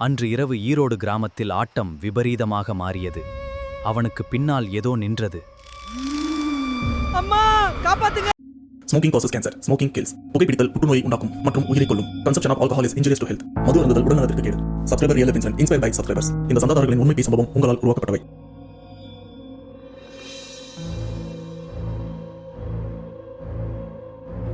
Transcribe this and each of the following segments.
அன்று இரவு ஈரோடு கிராமத்தில் ஆட்டம் விபரீதமாக மாறியது. அவனுக்கு பின்னால் ஏதோ நின்றது. அம்மா காப்பாத்துங்க. Smoking causes cancer. Smoking kills. புகைப்பிடித்தல் புற்றுநோயை உண்டாக்கும் மற்றும் உயிரை கொல்லும். Consumption of alcohol is injurious to health. மது அருந்துதல் உடல்நலத்திற்கு கேடு. Subscriber real Vincent inspired by subscribers. இந்த சந்தாதாரர்களின் உண்மை சம்பவம் உங்களால் உருவாக்கப்பட்டவை.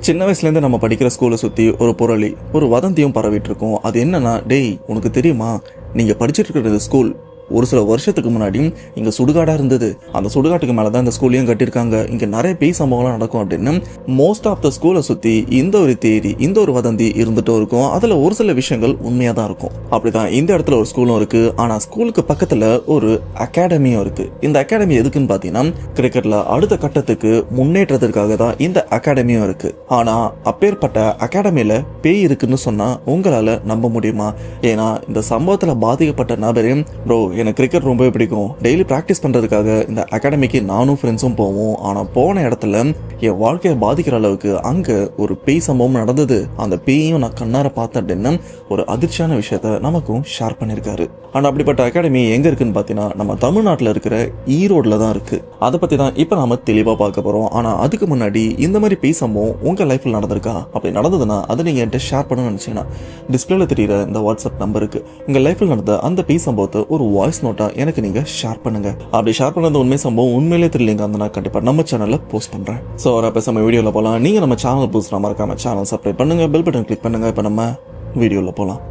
சின்ன வயசுலேருந்து நம்ம படிக்கிற ஸ்கூலை சுற்றி ஒரு புரளி, ஒரு வதந்தியும் பரவிட்டு இருக்கோம். அது என்னன்னா, டேய் உனக்கு தெரியுமா, நீங்கள் படிச்சுட்டு இருக்கிறது ஸ்கூல் ஒரு சில வருஷத்துக்கு முன்னாடி இங்கே சுடுகாடாக இருந்தது. அந்த சுடுகாட்டுக்கு மேலே தான் இந்த ஸ்கூலையும் கட்டியிருக்காங்க. இங்கே நிறைய பேய் சம்பவம்லாம் நடக்கும் அப்படின்னு மோஸ்ட் ஆஃப் த ஸ்கூலை சுற்றி இந்த ஒரு தேரி, இந்த ஒரு வதந்தி இருந்துட்டும் இருக்கும். அதில் ஒரு சில விஷயங்கள் உண்மையாக தான் இருக்கும். அப்படிதான் இந்த இடத்துல ஒரு ஸ்கூலும் இருக்குது. ஆனால் ஸ்கூலுக்கு பக்கத்தில் ஒரு அகாடமியும் இருக்குது. இந்த அகாடமி எதுக்குன்னு பார்த்தீங்கன்னா, கிரிக்கெட்டில் அடுத்த கட்டத்துக்கு முன்னேற்றத்திற்காக தான் இந்த அகாடமியும் இருக்குது. ஆனால் அப்பேற்பட்ட அகாடமியில் பேய் இருக்குன்னு சொன்னால் உங்களால் நம்ப முடியுமா? ஏன்னா இந்த சம்பவத்தில் பாதிக்கப்பட்ட நபரே, ப்ரோ எனக்கு கிரிக்கெட் ரொம்பவே பிடிக்கும், டெய்லி ப்ராக்டிஸ் பண்ணுறதுக்காக இந்த அகாடமிக்கு நானும் ஃப்ரெண்ட்ஸும் போவோம். ஆனால் போன இடத்துல என் வாழ்க்கையை பாதிக்கிற அளவுக்கு அங்கே ஒரு பேய் சம்பவம் நடந்தது. அந்த பேயையும் நான் கண்ணார பார்த்தேன் அப்படின்னு ஒரு அதிர்ச்சியான விஷயத்த நமக்கும் ஷேர் பண்ணியிருக்காரு. ஆனால் அப்படிப்பட்ட அகாடமி எங்கே இருக்குன்னு பார்த்தீங்கன்னா, நம்ம தமிழ்நாட்டில் இருக்கிற ஈரோடில் தான் இருக்குது. அதை பற்றி தான் இப்போ நாம தெளிவாக பார்க்க போகிறோம். ஆனால் அதுக்கு முன்னாடி இந்த மாதிரி பேய் சம்பவம் உங்கள் லைஃப்பில் நடந்திருக்கா? அப்படி நடந்ததுன்னா அதை நீங்கள் என்கிட்ட ஷேர் பண்ணணும்னு நினச்சிங்கன்னா, டிஸ்பிளேல தெரியுற இந்த வாட்ஸ்அப் நம்பருக்கு உங்கள் லைஃப்பில் நடந்த அந்த பேய் சம்பவத்தை ஒரு வாய்ஸ் நோட்டா எனக்கு நீங்க ஷேர் பண்ணுங்க. அப்படி ஷேர் பண்ணது உண்மை சம்பவம் உண்மையிலே தெரியலங்க, அந்த நான் கண்டிப்பா நம்ம சேனல்ல போஸ்ட் பண்றேன். சோ பேசாம வீடியோல போலாம். நீங்க நம்ம சேனல் புதுசா மறக்காம சேனல் சப்ஸ்கிரைப் பண்ணுங்க, பெல் பட்டன் கிளிக் பண்ணுங்க. இப்ப நம்ம வீடியோல போலாம்.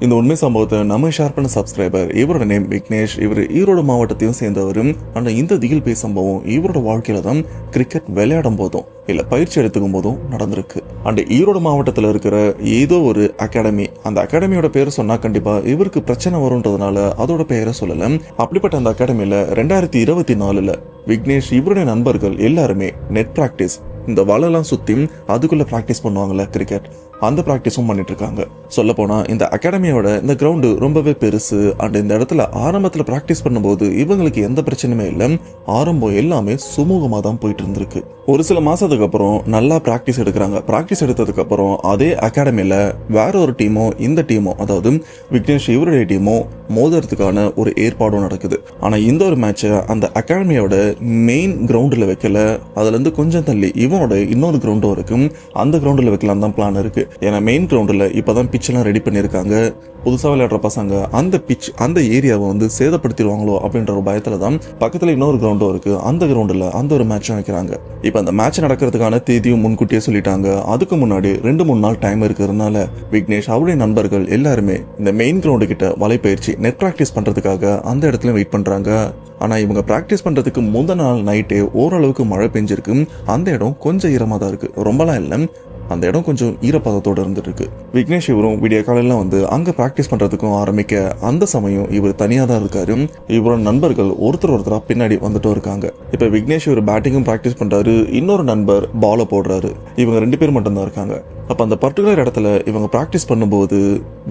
இந்த உண்மை சம்பவத்தை நம்ம ஷேர் பண்ண சப்ஸ்கிரைபர், இவரோட நேம் விக்னேஷ். இவர் ஈரோடு மாவட்டத்தையும் சேர்ந்தவரும். ஆனால் இந்த திகில் பேய் சம்பவம் இவரோட வாழ்க்கையில தான் கிரிக்கெட் விளையாடும் போதும் இல்ல பயிற்சி எடுத்துக்கும் போதும் நடந்திருக்கு. அண்ட் ஈரோடு மாவட்டத்தில் இருக்கிற ஏதோ ஒரு அகாடமி, அந்த அகாடமியோட பேரை சொன்னா கண்டிப்பா இவருக்கு பிரச்சனை வரும்ன்றதுனால அதோட பெயரை சொல்லல. அப்படிப்பட்ட அந்த அகாடமியில 2024 விக்னேஷ் இவருடைய நண்பர்கள் எல்லாருமே நெட் பிராக்டிஸ், இந்த வலைலாம் சுத்தி அதுக்குள்ள பிராக்டிஸ் பண்ணுவாங்கல்ல கிரிக்கெட், அந்த பிராக்டிஸும் பண்ணிட்டு இருக்காங்க. சொல்ல போனா இந்த அகாடமியோட இந்த கிரவுண்டு ரொம்பவே பெருசு. அண்ட் இந்த இடத்துல ஆரம்பத்துல பிராக்டிஸ் பண்ணும்போது இவங்களுக்கு எந்த பிரச்சனையுமே இல்லை. ஆரம்பம் எல்லாமே சுமூகமா தான் போயிட்டு இருந்திருக்கு. ஒரு சில மாசத்துக்கு அப்புறம் நல்லா பிராக்டிஸ் எடுக்கிறாங்க. பிராக்டிஸ் எடுத்ததுக்கு அப்புறம் அதே அகாடமியில வேற ஒரு டீமோ இந்த டீமோ, அதாவது விக்னேஷ் இவருடைய டீமோ மோதுறதுக்கான ஒரு ஏற்பாடும் நடக்குது. ஆனா இந்த ஒரு மேட்சை அந்த அகாடமியோட மெயின் கிரவுண்டில் வைக்கல, அதுல இருந்து கொஞ்சம் தள்ளி இவனோட இன்னொரு கிரவுண்டும் இருக்கு, அந்த கிரவுண்டில் வைக்கலாம் தான் பிளான் இருக்கு. ஏன்னா மெயின் கிரவுண்டில் இப்பதான் பிச் எல்லாம் ரெடி பண்ணியிருக்காங்க. புதுசாக விளையாடுற பசங்க அந்த பிச் அந்த ஏரியாவை வந்து சேதப்படுத்திடுவாங்களோ அப்படின்ற ஒரு பயத்துல தான் பக்கத்துல இன்னொரு கிரவுண்டும் இருக்கு, அந்த கிரவுண்டில் அந்த ஒரு மேட்சும் வைக்கிறாங்க. இப்போ அந்த மேட்ச் நடக்கிறதுக்கான தேதியும் முன்கூட்டியே சொல்லிட்டாங்க. அதுக்கு முன்னாடி 2-3 நாள் டைம் இருக்கிறதுனால விக்னேஷ் அவருடைய நண்பர்கள் எல்லாருமே இந்த மெயின் கிரவுண்டு கிட்ட வலைப்பயிற்சி நெட் பிராக்டிஸ் பண்றதுக்காக அந்த இடத்துல வெயிட் பண்றாங்க. ஆனா இவங்க பிராக்டிஸ் பண்றதுக்கு முந்தின நாள் நைட்டே ஓரளவுக்கு மழை பெஞ்சிருக்கு. அந்த இடம் கொஞ்சம் ஈரமா தான் இருக்கு, ரொம்பலாம் இல்லை. அந்த இடம் கொஞ்சம் ஈரப்பதத்தோடு இருந்துட்டு இருக்கு. விக்னேஷ் இவரும் விடிய காலையில வந்து அங்க பிராக்டிஸ் பண்றதுக்கும் ஆரம்பிக்க, அந்த சமயம் இவர் தனியா தான் இருக்காரு. இவரோட நண்பர்கள் ஒருத்தரா பின்னாடி வந்துட்டும் இருக்காங்க. இப்ப விக்னேஷ் இவர் பேட்டிங்கும் பிராக்டிஸ் பண்றாரு, இன்னொரு நண்பர் பால போடுறாரு. இவங்க 2 பேர் மட்டும் தான் இருக்காங்க. அப்ப அந்த பர்டிகுலர் இடத்துல இவங்க பிராக்டிஸ் பண்ணும்போது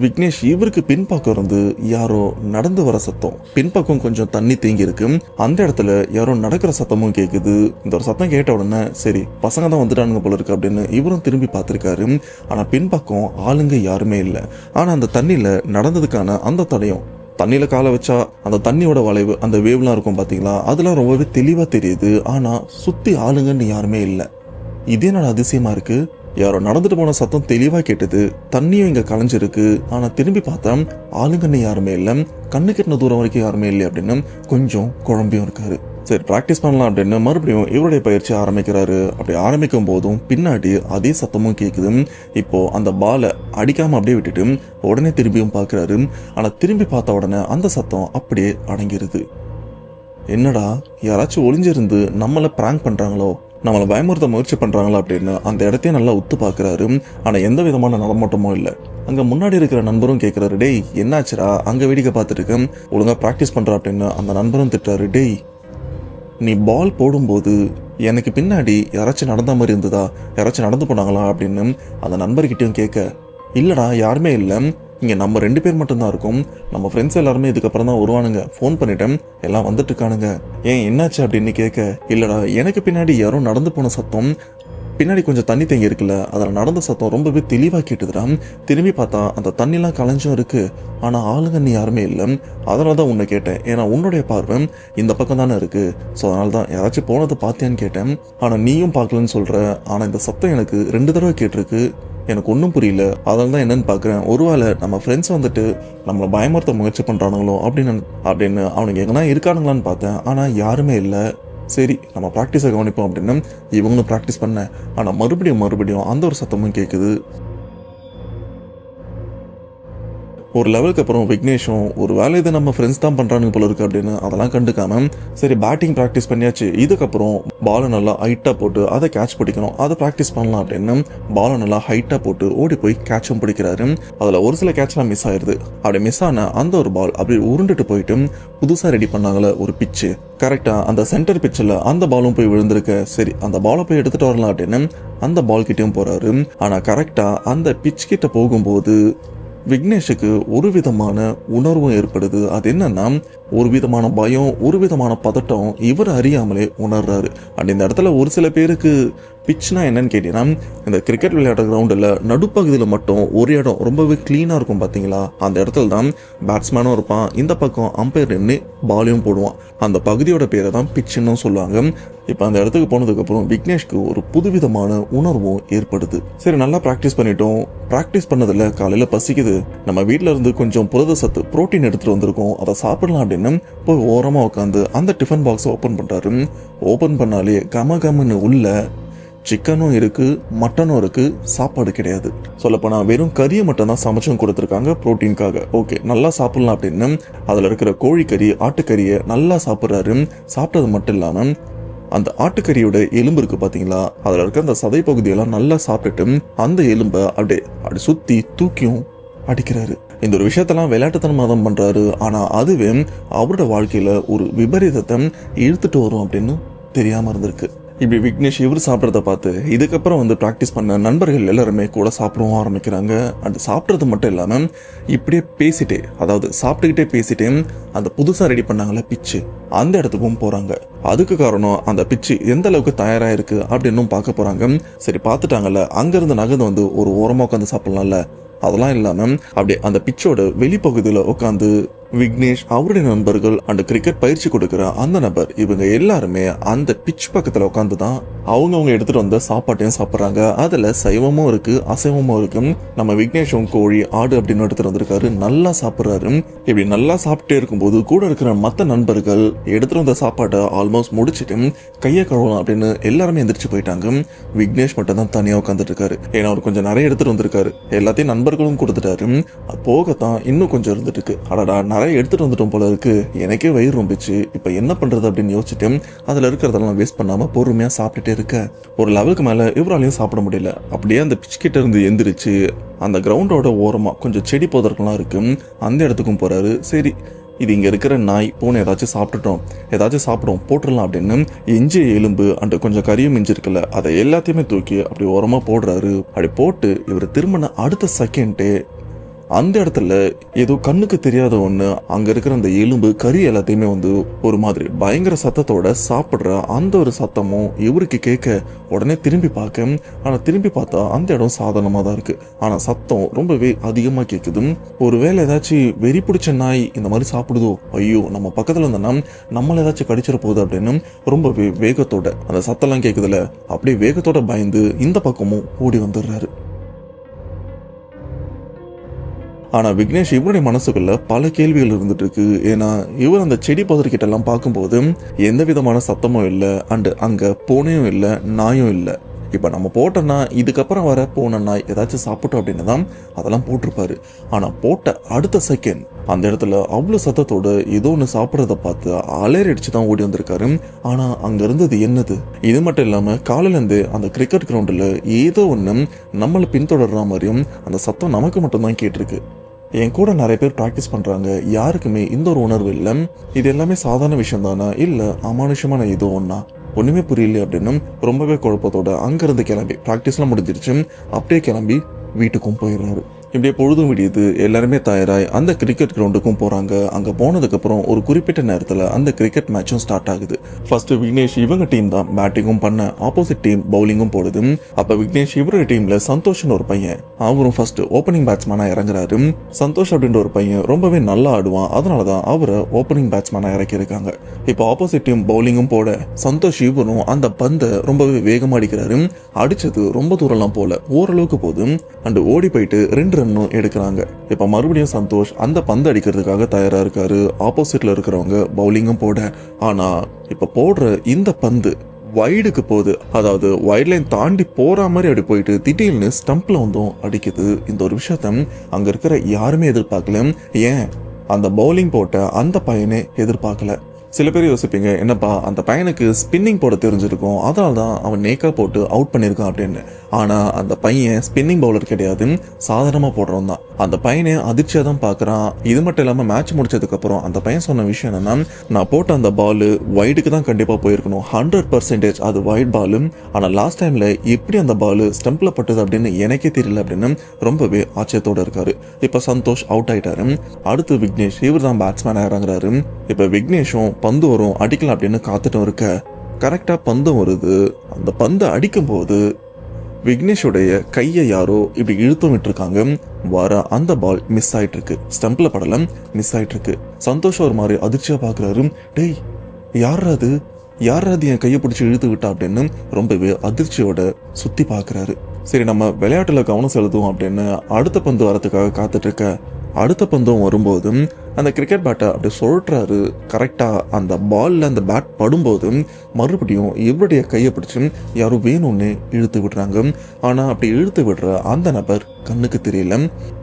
விக்னேஷ் இவருக்கு பின்பக்கம் இருந்து யாரோ நடந்து வர சத்தம், பின்பக்கம் கொஞ்சம் தண்ணி தேங்கி இருக்கு, அந்த இடத்துல யாரோ நடக்கிற சத்தமும் கேக்குது. இந்த ஒரு சத்தம் கேட்ட உடனே சரி பசங்க தான் வந்துட்டானுங்க போல இருக்கு அப்படின்னு இவரும் திரும்பி பார்த்திருக்காரு. ஆனா பின்பக்கம் ஆளுங்க யாருமே இல்லை. ஆனா அந்த தண்ணியில நடந்ததுக்கான அந்த தடையும், தண்ணியில காலை வச்சா அந்த தண்ணியோட வளைவு, அந்த வேவ்லாம் இருக்கும் பாத்தீங்களா, அதெல்லாம் ரொம்பவே தெளிவா தெரியுது. ஆனா சுத்தி ஆளுங்கன்னு யாருமே இல்லை. இது என்னோட அதிசயமா இருக்கு. யாரோ நடந்துட்டு போன சத்தம் தெளிவா கேட்டது, தண்ணியும் இங்க கலைஞ்சிருக்கு. ஆனா திரும்பி பார்த்தா ஆளுங்கன்னு யாருமே இல்லை, கண்ணு கெட்டின தூரம் வரைக்கும் யாருமே இல்லை அப்படின்னு கொஞ்சம் குழம்பியும் இருக்காரு. சரி பிராக்டிஸ் பண்ணலாம் அப்படின்னு மறுபடியும் இவருடைய பயிற்சி ஆரம்பிக்கிறாரு. அப்படி ஆரம்பிக்கும் போதும் பின்னாடி அதே சத்தமும் கேட்குது. இப்போ அந்த பாலை அடிக்காம அப்படியே விட்டுட்டு உடனே திரும்பியும் பார்க்குறாரு. ஆனா திரும்பி பார்த்த உடனே அந்த சத்தம் அப்படியே அடங்கிருது. என்னடா யாராச்சும் ஒளிஞ்சிருந்து நம்மளை பிராங்க் பண்றாங்களோ, நம்மளை பயமுறுத்த முயற்சி பண்றாங்களா அப்படின்னு அந்த இடத்தையும் நல்லா உத்து பார்க்குறாரு. ஆனா எந்த விதமான நடமாட்டமும் இல்லை. அங்க முன்னாடி இருக்கிற நண்பரும் கேட்கிறாரு, டேய் என்னாச்சுரா அங்க வேடிக்கை பார்த்துட்டு இருக்க, ஒழுங்கா பிராக்டிஸ் பண்ற அப்படின்னு அந்த நண்பரும் திட்டுறாரு. டேய் நீ பால் போடும்போது எனக்கு பின்னாடி யாராச்சும் நடந்த மாதிரி இருந்ததா, யாராச்சும் நடந்து போனாங்களா அப்படின்னு அந்த நண்பர்கிட்டையும் கேட்க, இல்லடா யாருமே இல்லை, இங்கே நம்ம 2 பேர் மட்டும்தான் இருக்கோம். நம்ம ஃப்ரெண்ட்ஸ் எல்லாருமே இதுக்கப்புறம் தான் வருவானுங்க. ஃபோன் பண்ணிட்டேன், எல்லாம் வந்துட்டு இருக்கானுங்க. ஏன் என்னாச்சு அப்படின்னு கேட்க, இல்லடா எனக்கு பின்னாடி யாரோ நடந்து போன சத்தம், பின்னாடி கொஞ்சம் தண்ணி தேங்கி இருக்குல்ல, அதில் நடந்த சத்தம் ரொம்பவே தெளிவாக கேட்டுதுடா. திரும்பி பார்த்தா அந்த தண்ணிலாம் கலைஞ்சும் இருக்கு, ஆனால் ஆளுங்க நீ யாருமே இல்லை. அதனால தான் உன்னை கேட்டேன், ஏன்னா உன்னுடைய பார்வை இந்த பக்கம் தானே இருக்கு. ஸோ அதனால தான் யாராச்சும் போனதை பார்த்தியான்னு கேட்டேன். ஆனால் நீயும் பார்க்கலன்னு சொல்கிற. ஆனால் இந்த சத்தம் எனக்கு 2 தடவை கேட்டிருக்கு, எனக்கு ஒன்றும் புரியல. அதனால தான் என்னன்னு பார்க்குறேன், ஒருவேளை நம்ம ஃப்ரெண்ட்ஸ் வந்துட்டு நம்மளை பயமுறுத்த முயற்சி பண்ணுறானுங்களோ அப்படின்னு அவனுக்கு எங்கன்னா இருக்கானுங்களான்னு பார்த்தேன். ஆனால் யாருமே இல்லை. சரி நம்ம ப்ராக்டிஸை கவனிப்போம் அப்படின்னு இவங்களும் ப்ராக்டிஸ் பண்ணேன். ஆனால் மறுபடியும் அந்த ஒரு சத்தமும் கேட்குது. ஒரு லெவலுக்கு அப்புறம் விக்னேஷும் ஒரு வேலை இதை நம்ம ஃப்ரெண்ட்ஸ் தான் பண்ணுறானுங்க போல இருக்கு அப்படின்னு அதெல்லாம் கண்டுக்காம, சரி பேட்டிங் ப்ராக்டிஸ் பண்ணியாச்சு, இதுக்கப்புறம் பாலை நல்லா ஹைட்டாக போட்டு அதை கேட்ச் பிடிக்கணும், அதை ப்ராக்டிஸ் பண்ணலாம் அப்படின்னு பாலை நல்லா ஹைட்டாக போட்டு ஓடி போய் கேட்சும் பிடிக்கிறாரு. அதில் ஒரு சில கேட்ச்லாம் மிஸ் ஆயிடுது. அப்படி மிஸ் ஆன அந்த ஒரு பால் அப்படி உருண்டுட்டு போயிட்டு புதுசாக ரெடி பண்ணாங்களே ஒரு பிச்சு, கரெக்டாக அந்த சென்டர் பிச்சில் அந்த பாலும் போய் விழுந்திருக்கு. சரி அந்த பாலை போய் எடுத்துகிட்டு வரலாம் அப்படின்னு அந்த பால் கிட்டேயும் போகிறாரு. ஆனால் கரெக்டாக அந்த பிச் கிட்ட போகும்போது விக்னேஷுக்கு ஒரு விதமான உணர்வும் ஏற்படுது. அது என்னன்னா, ஒரு விதமான பயம், ஒரு விதமான பதட்டம் இவர் அறியாமலே உணர்றாரு. அண்ட் இந்த இடத்துல ஒரு சில பேருக்கு பிச்னா என்னன்னு கேட்டீங்கன்னா, இந்த கிரிக்கெட் விளையாடுற கிரவுண்டில் நடுப்பகுதியில் மட்டும் ஒரு இடம் ரொம்பவே கிளீனாக இருக்கும் பார்த்தீங்களா, அந்த இடத்துல தான் பேட்ஸ்மேனும் இருப்பான், இந்த பக்கம் அம்பையர் நின்று பாலையும் போடுவான். அந்த பகுதியோட பேரை தான் பிச்சுன்னு சொல்லுவாங்க. இப்போ அந்த இடத்துக்கு போனதுக்கப்புறம் விக்னேஷ்க்கு ஒரு புதுவிதமான உணர்வும் ஏற்படுது. சரி நல்லா ப்ராக்டிஸ் பண்ணிட்டோம், ப்ராக்டிஸ் பண்ணதில் காலையில் பசிக்குது, நம்ம வீட்டில் இருந்து கொஞ்சம் புரத சத்து புரோட்டீன் எடுத்துகிட்டு வந்திருக்கோம், அதை சாப்பிடலாம் அப்படின்னு போய் ஓரமாக உட்காந்து அந்த டிஃபன் பாக்ஸை ஓப்பன் பண்ணுறாரு. ஓப்பன் பண்ணாலே கமன்னு உள்ள சிக்கனும் இருக்கு, மட்டனும் இருக்கு, சாப்பாடு கிடையாது. சொல்லப்போனா வெறும் கறியை மட்டும் தான் சமைச்சும் கொடுத்துருக்காங்க புரோட்டீனுக்காக. ஓகே நல்லா சாப்பிடலாம் அப்படின்னு அதில் இருக்கிற கோழிக்கறி ஆட்டுக்கறியை நல்லா சாப்பிட்றாரு. சாப்பிட்டது மட்டும் இல்லாமல் அந்த ஆட்டுக்கறியோட எலும்பு இருக்கு பார்த்தீங்களா, அதில் இருக்க அந்த சதை பகுதியெல்லாம் நல்லா சாப்பிட்டுட்டு அந்த எலும்பை அப்படி சுற்றி தூக்கியும் அடிக்கிறாரு. இந்த ஒரு விஷயத்தெல்லாம் விளையாட்டுத்தனமாக தான் பண்ணுறாரு. ஆனால் அதுவே அவரோட வாழ்க்கையில் ஒரு விபரீதத்தை இழுத்துட்டு வரும் அப்படின்னு தெரியாமல் இருந்திருக்கு. இப்படி விக்னேஷ் இவர் சாப்பிட்றத பார்த்து இதுக்கப்புறம் ப்ராக்டிஸ் பண்ண நண்பர்கள் எல்லாருமே கூட சாப்பிடவும் ஆரம்பிக்கிறாங்க. அண்ட் சாப்பிட்றது மட்டும் இல்லாமல் இப்படியே பேசிட்டே, அதாவது சாப்பிட்டுக்கிட்டே பேசிட்டே அந்த புதுசாக ரெடி பண்ணாங்களே பிச்சு, அந்த இடத்துக்கும் போகிறாங்க. அதுக்கு காரணம் அந்த பிச்சு எந்த அளவுக்கு தயாராகிருக்கு அப்படின்னு பார்க்க போகிறாங்க. சரி பார்த்துட்டாங்கல்ல, அங்கேருந்து நகர்ந்து ஒரு ஓரமாக உட்காந்து சாப்பிட்லாம்ல, அதெல்லாம் இல்லாமல் அப்படியே அந்த பிச்சோட வெளிப்பகுதியில் உட்காந்து விக்னேஷ், அவருடைய நண்பர்கள் அண்ட் கிரிக்கெட் பயிற்சி கொடுக்குற அந்த நபர், இவங்க எல்லாருமே அந்த பிச் பக்கத்தில் உட்காந்து தான் அவங்க எடுத்துட்டு வந்த சாப்பாட்டையும் சாப்பிட்றாங்க. அதில் சைவமும் இருக்கு, அசைவமும் இருக்கு. நம்ம விக்னேஷும் கோழி ஆடு அப்படின்னு எடுத்துட்டு வந்திருக்காரு, நல்லா சாப்பிட்றாரு. இப்படி நல்லா சாப்பிட்டே இருக்கும்போது கூட இருக்கிற மற்ற நண்பர்கள் எடுத்துட்டு வந்த சாப்பாட்டை ஆல்மோஸ்ட் முடிச்சுட்டு கையை கழுவலாம் அப்படின்னு எல்லாருமே எந்திரிச்சு போயிட்டாங்க. விக்னேஷ் மட்டும் தான் தனியாக உட்காந்துட்டு இருக்காரு. ஏன்னா அவர் கொஞ்சம் நிறைய எடுத்துட்டு வந்திருக்காரு, எல்லாத்தையும் நண்பர்களும் கொடுத்துட்டாரு. போகத்தான் இன்னும் கொஞ்சம் இருந்துட்டு இருக்கு. அடடா நிறைய எடுத்துட்டு வந்துட்டோம் போல இருக்கு, எனக்கே வயிறு ரொம்பிச்சு, இப்போ என்ன பண்றது அப்படின்னு யோசிச்சுட்டு அதில் இருக்கிறதெல்லாம் வேஸ்ட் பண்ணாம பொறுமையா சாப்பிட்டுட்டே இருக்க. ஒரு லெவலுக்கு மேல இவராலையும் சாப்பிட முடியல. அப்படியே அந்த பிச் கிட்ட இருந்து எந்திரிச்சு அந்த கிரவுண்டோட ஓரமா கொஞ்சம் செடி போதற்கெல்லாம் இருக்கு, அந்த இடத்துக்கும் போறாரு. சரி இது இங்க இருக்கிற நாய் பூனை ஏதாச்சும் சாப்பிடும் போட்டுடலாம் அப்படின்னு எஞ்சிய எலும்பு அண்ட் கொஞ்சம் கறியும் மிஞ்சிருக்குல்ல, அதை எல்லாத்தையுமே தூக்கி அப்படி ஓரமா போடுறாரு. அப்படி போட்டு இவர் திரும்பின அடுத்த செகண்டே அந்த இடத்துல ஏதோ கண்ணுக்கு தெரியாத ஒண்ணு, அங்க இருக்கிற அந்த எலும்பு கறி எல்லாத்தையுமே ஒரு மாதிரி பயங்கர சத்தத்தோட சாப்பிடுற அந்த ஒரு சத்தமும் இவருக்கு கேட்க, உடனே திரும்பி பார்க்க, ஆனா திரும்பி பார்த்தா அந்த இடம் சாதாரணமா தான் இருக்கு, ஆனா சத்தம் ரொம்பவே அதிகமா கேக்குது. ஒருவேளை ஏதாச்சும் வெறி பிடிச்ச நாய் இந்த மாதிரி சாப்பிடுதோ, ஐயோ நம்ம பக்கத்துல இருந்தோம்னா நம்மள ஏதாச்சும் கடிச்சிட போகுது அப்படின்னு ரொம்பவே வேகத்தோட அந்த சத்தம்லாம் கேக்குதுல, அப்படியே வேகத்தோட பயந்து இந்த பக்கமும் ஓடி வந்துடுறாரு. ஆனா விக்னேஷ் இவருடைய மனசுக்குள்ள பல கேள்விகள் இருந்துட்டு இருக்கு. ஏன்னா இவர் அந்த செடி பதர்கிட்ட எல்லாம் பார்க்கும்போது எந்த விதமான சத்தமும் இல்லை, அண்ட் அங்க பூனையும் இல்லை, நாயும் இல்லை. இப்ப நம்ம போட்டோம்னா இதுக்கப்புறம் வர பூனை நாய் ஏதாச்சும் சாப்பிட்டோம் அப்படின்னு தான் அதெல்லாம் போட்டிருப்பாரு. ஆனா போட்ட அடுத்த செகண்ட் அந்த இடத்துல அவ்வளவு சத்தத்தோட ஏதோ ஒன்று சாப்பிட்றத பார்த்து அலறடிச்சு தான் ஓடி வந்திருக்காரு. ஆனா அங்க இருந்தது என்னது? இது மட்டும் இல்லாம காலையில இருந்து அந்த கிரிக்கெட் கிரவுண்டில் ஏதோ ஒன்று நம்மளை பின்தொடர்ற மாதிரியும் அந்த சத்தம் நமக்கு மட்டும்தான் கேட்டிருக்கு. என் கூட நிறைய பேர் ப்ராக்டிஸ் பண்றாங்க, யாருக்குமே இந்த ஒரு உணர்வு இல்லை. இது எல்லாமே சாதாரண விஷயம் தானா, இல்ல அமானுஷமான ஏதோ ஒன்னா, ஒண்ணுமே புரியல அப்படின்னு ரொம்பவே குழப்பத்தோட அங்கிருந்து கிளம்பி ப்ராக்டிஸ்லாம் முடிஞ்சிருச்சு, அப்படியே கிளம்பி வீட்டுக்கும் போயிடுறாரு. இப்படியே பொழுதும் விடியுது. எல்லாருமே தயாராய் அந்த கிரிக்கெட் கிரவுண்டுக்கும் போறாங்க. அங்க போனதுக்கு அப்புறம் ஒரு குறிப்பிட்ட நேரத்துல அந்த கிரிக்கெட் மேட்சும் ஸ்டார்ட் ஆகுது. ஃபர்ஸ்ட் விக்னேஷ் இவங்க டீம் தான் பேட்டிங்கும் பண்ண, ஆப்போசிட் டீம் பவுலிங்கும் போடுது. அப்ப விக்னேஷ் இவரோட டீம்ல சந்தோஷ்னு ஒரு பையன், அவரும் ஃபர்ஸ்ட் ஓப்பனிங் பேட்ஸ்மேனா இறங்குறாரு. சந்தோஷ் அப்படின்ற ஒரு பையன் ரொம்பவே நல்லா ஆடுவான், அதனாலதான் அவரை ஓப்பனிங் பேட்ஸ்மேனா இறக்கி இருக்காங்க. இப்போ ஆப்போசிட் டீம் பவுலிங்கும் போட சந்தோஷ் இவரும் அந்த பந்தை ரொம்பவே வேகமா அடிக்கிறாரு. அடிச்சது ரொம்ப தூரம்லாம் போல, ஓரளவுக்கு போதும் அண்ட் ஓடி போயிட்டு 2 ரன்னும் எடுக்கிறாங்க. இப்ப மறுபடியும் சந்தோஷ் அந்த பந்து அடிக்கிறதுக்காக தயாரா இருக்காரு. ஆப்போசிட்ல இருக்கிறவங்க பவுலிங்கும் போட, ஆனா இப்ப போடுற இந்த பந்து வைடுக்கு போகுது. அதாவது வைட் லைன் தாண்டி போற மாதிரி அப்படி போயிட்டு திடீர்னு ஸ்டம்ப்ல வந்தும் அடிக்குது. இந்த ஒரு விஷயத்த அங்க இருக்கிற யாருமே எதிர்பார்க்கல. ஏன் அந்த பவுலிங் போட்ட அந்த பையனே எதிர்பார்க்கல. சில பேர் யோசிப்பீங்க, என்னப்பா அந்த பையனுக்கு ஸ்பின்னிங் போட தெரிஞ்சிருக்கும், அதனால தான் அவன் நேக்கா போட்டு அவுட் பண்ணியிருக்கான் அப்படின்னு. ஆனா அந்த பையன் ஸ்பின்னிங் பவுலர் கிடையாது, சாதாரணமா போடுறவன் தான். அந்த பையனை அதிர்ச்சியா தான் பாக்குறான். இது மட்டும் இல்லாம மேட்ச் முடிச்சதுக்கு அப்புறம் அந்த பையன் சொன்ன விஷயம் என்னன்னா, நான் போட்ட அந்த பால் வைடுக்கு தான் கண்டிப்பா போயிருக்கணும், 100% அது வைட் பால். ஆனா லாஸ்ட் டைம்ல எப்படி அந்த பால் ஸ்டம்ப்ல பட்டது அப்படின்னு எனக்கே தெரியல அப்படின்னு ரொம்பவே ஆச்சரியத்தோட இருக்காரு. இப்ப சந்தோஷ் அவுட் ஆயிட்டாரு. அடுத்து விக்னேஷ் இவர் தான் பேட்ஸ்மேன் இறங்குறாரு. இப்ப விக்னேஷும் பந்து வரும் அடிக்கலாம் அப்படின்னு காத்துட்டும் இருக்க, கரெக்டா பந்து வருது. அந்த பந்து அடிக்கும் போது விக்னேஷுடைய கையை யாரோ இப்படி இழுத்தும் விட்டுருக்காங்க. வர அந்த பால் மிஸ் ஆயிட்டு இருக்கு, ஸ்டம்ப்ல படலம் மிஸ் ஆயிட்டு இருக்கு. சந்தோஷம் ஒரு மாதிரி அதிர்ச்சியா பாக்குறாரு. டேய் யாராது என் கையை பிடிச்சி இழுத்து விட்டா அப்படின்னு ரொம்பவே அதிர்ச்சியோட சுத்தி பாக்குறாரு. சரி நம்ம விளையாட்டுல கவனம் செலுத்துவோம் அப்படின்னு அடுத்த பந்து வரதுக்காக காத்துட்டு இருக்க, அடுத்த பந்தும் வரும்போது அந்த கிரிக்கெட் பேட்டை அப்படி சொல்றாரு. கரெக்டா அந்த பால்ல அந்த பேட் படும்போது மறுபடியும் இவருடைய கையை பிடிச்சு யாரும் வேணும்னு இழுத்து விடுறாங்க. ஆனா அப்படி இழுத்து விடுற அந்த நபர் கண்ணுக்கு தெரியல.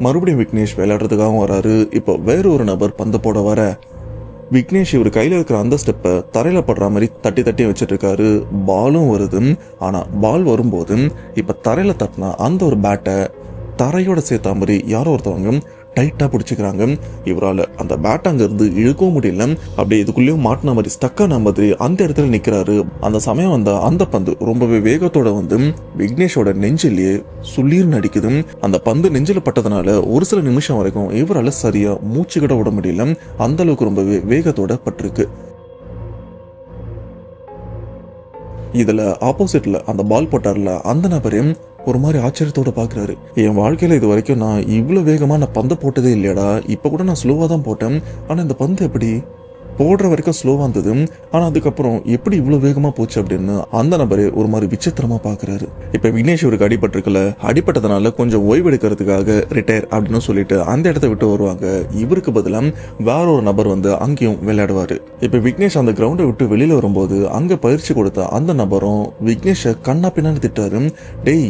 மறுபடியும் விக்னேஷ் விளையாடுறதுக்காகவும் வராரு. இப்போ வேற ஒரு நபர் பந்து போட வர, விக்னேஷ் இவர் கையில இருக்கிற அந்த ஸ்டெப்பை தரையில படுற மாதிரி தட்டி தட்டி வச்சிட்டு இருக்காரு. பாலும் வருது. ஆனா பால் வரும்போது இப்ப தரையில தட்டினா அந்த ஒரு பேட்டை தரையோட சேர்த்த மாதிரி யாரோ ஒருத்தவங்க டைட்டா பிடிச்சிக்கிறாங்க. இவரால் அந்த பேட் அங்க இருந்து இழுக்கவும் முடியல. அப்படியே இதுக்குள்ளேயும் மாட்டின மாதிரி ஸ்டக்கான மாதிரி அந்த இடத்துல நிக்கிறாரு. அந்த சமயம் வந்த அந்த பந்து ரொம்பவே வேகத்தோட வந்து விக்னேஷோட நெஞ்சிலேயே சுளீர்னு அடிக்குது. அந்த பந்து நெஞ்சில பட்டதுனால ஒரு சில நிமிஷம் வரைக்கும் இவரால் சரியா மூச்சு கூட விட முடியல, அந்த அளவுக்கு ரொம்பவே வேகத்தோட பட்டிருக்கு. இதுல ஆப்போசிட்ல அந்த பால் போட்டார்ல அந்த நபரையும் ஒரு மாதிரி ஆச்சரியத்தோட பாக்குறாரு. என் வாழ்க்கையில இது வரைக்கும் நான் இவ்வளவு வேகமா நான் பந்து போட்டதே இல்லையடா, இப்ப கூட நான் ஸ்லோவா தான் போட்டேன், ஆனா இந்த பந்து எப்படி போடுற வரைக்கும் ஸ்லோவா இருந்தது, ஆனா அதுக்கப்புறம் எப்படி இவ்வளவு வேகமா போச்சு அப்படின்னு அந்த நபரே ஒரு மாதிரி விசித்திரமா பாக்குறாரு. இப்ப விக்னேஷ் இவருக்கு அடிபட்டிருக்கல, அடிபட்டதுனால கொஞ்சம் ஓய்வு எடுக்கிறதுக்காக ரிட்டையர் அப்படின்னு சொல்லிட்டு அந்த இடத்த விட்டு வருவாங்க. இவருக்கு பதிலா வேற ஒரு நபர் வந்து அங்கேயும் விளையாடுவாரு. இப்ப விக்னேஷ் அந்த கிரவுண்டை விட்டு வெளியில வரும்போது அங்க பயிற்சி கொடுத்த அந்த நபரும் விக்னேஷை கண்ணா பின்னான்னு திட்டாரு. டேய்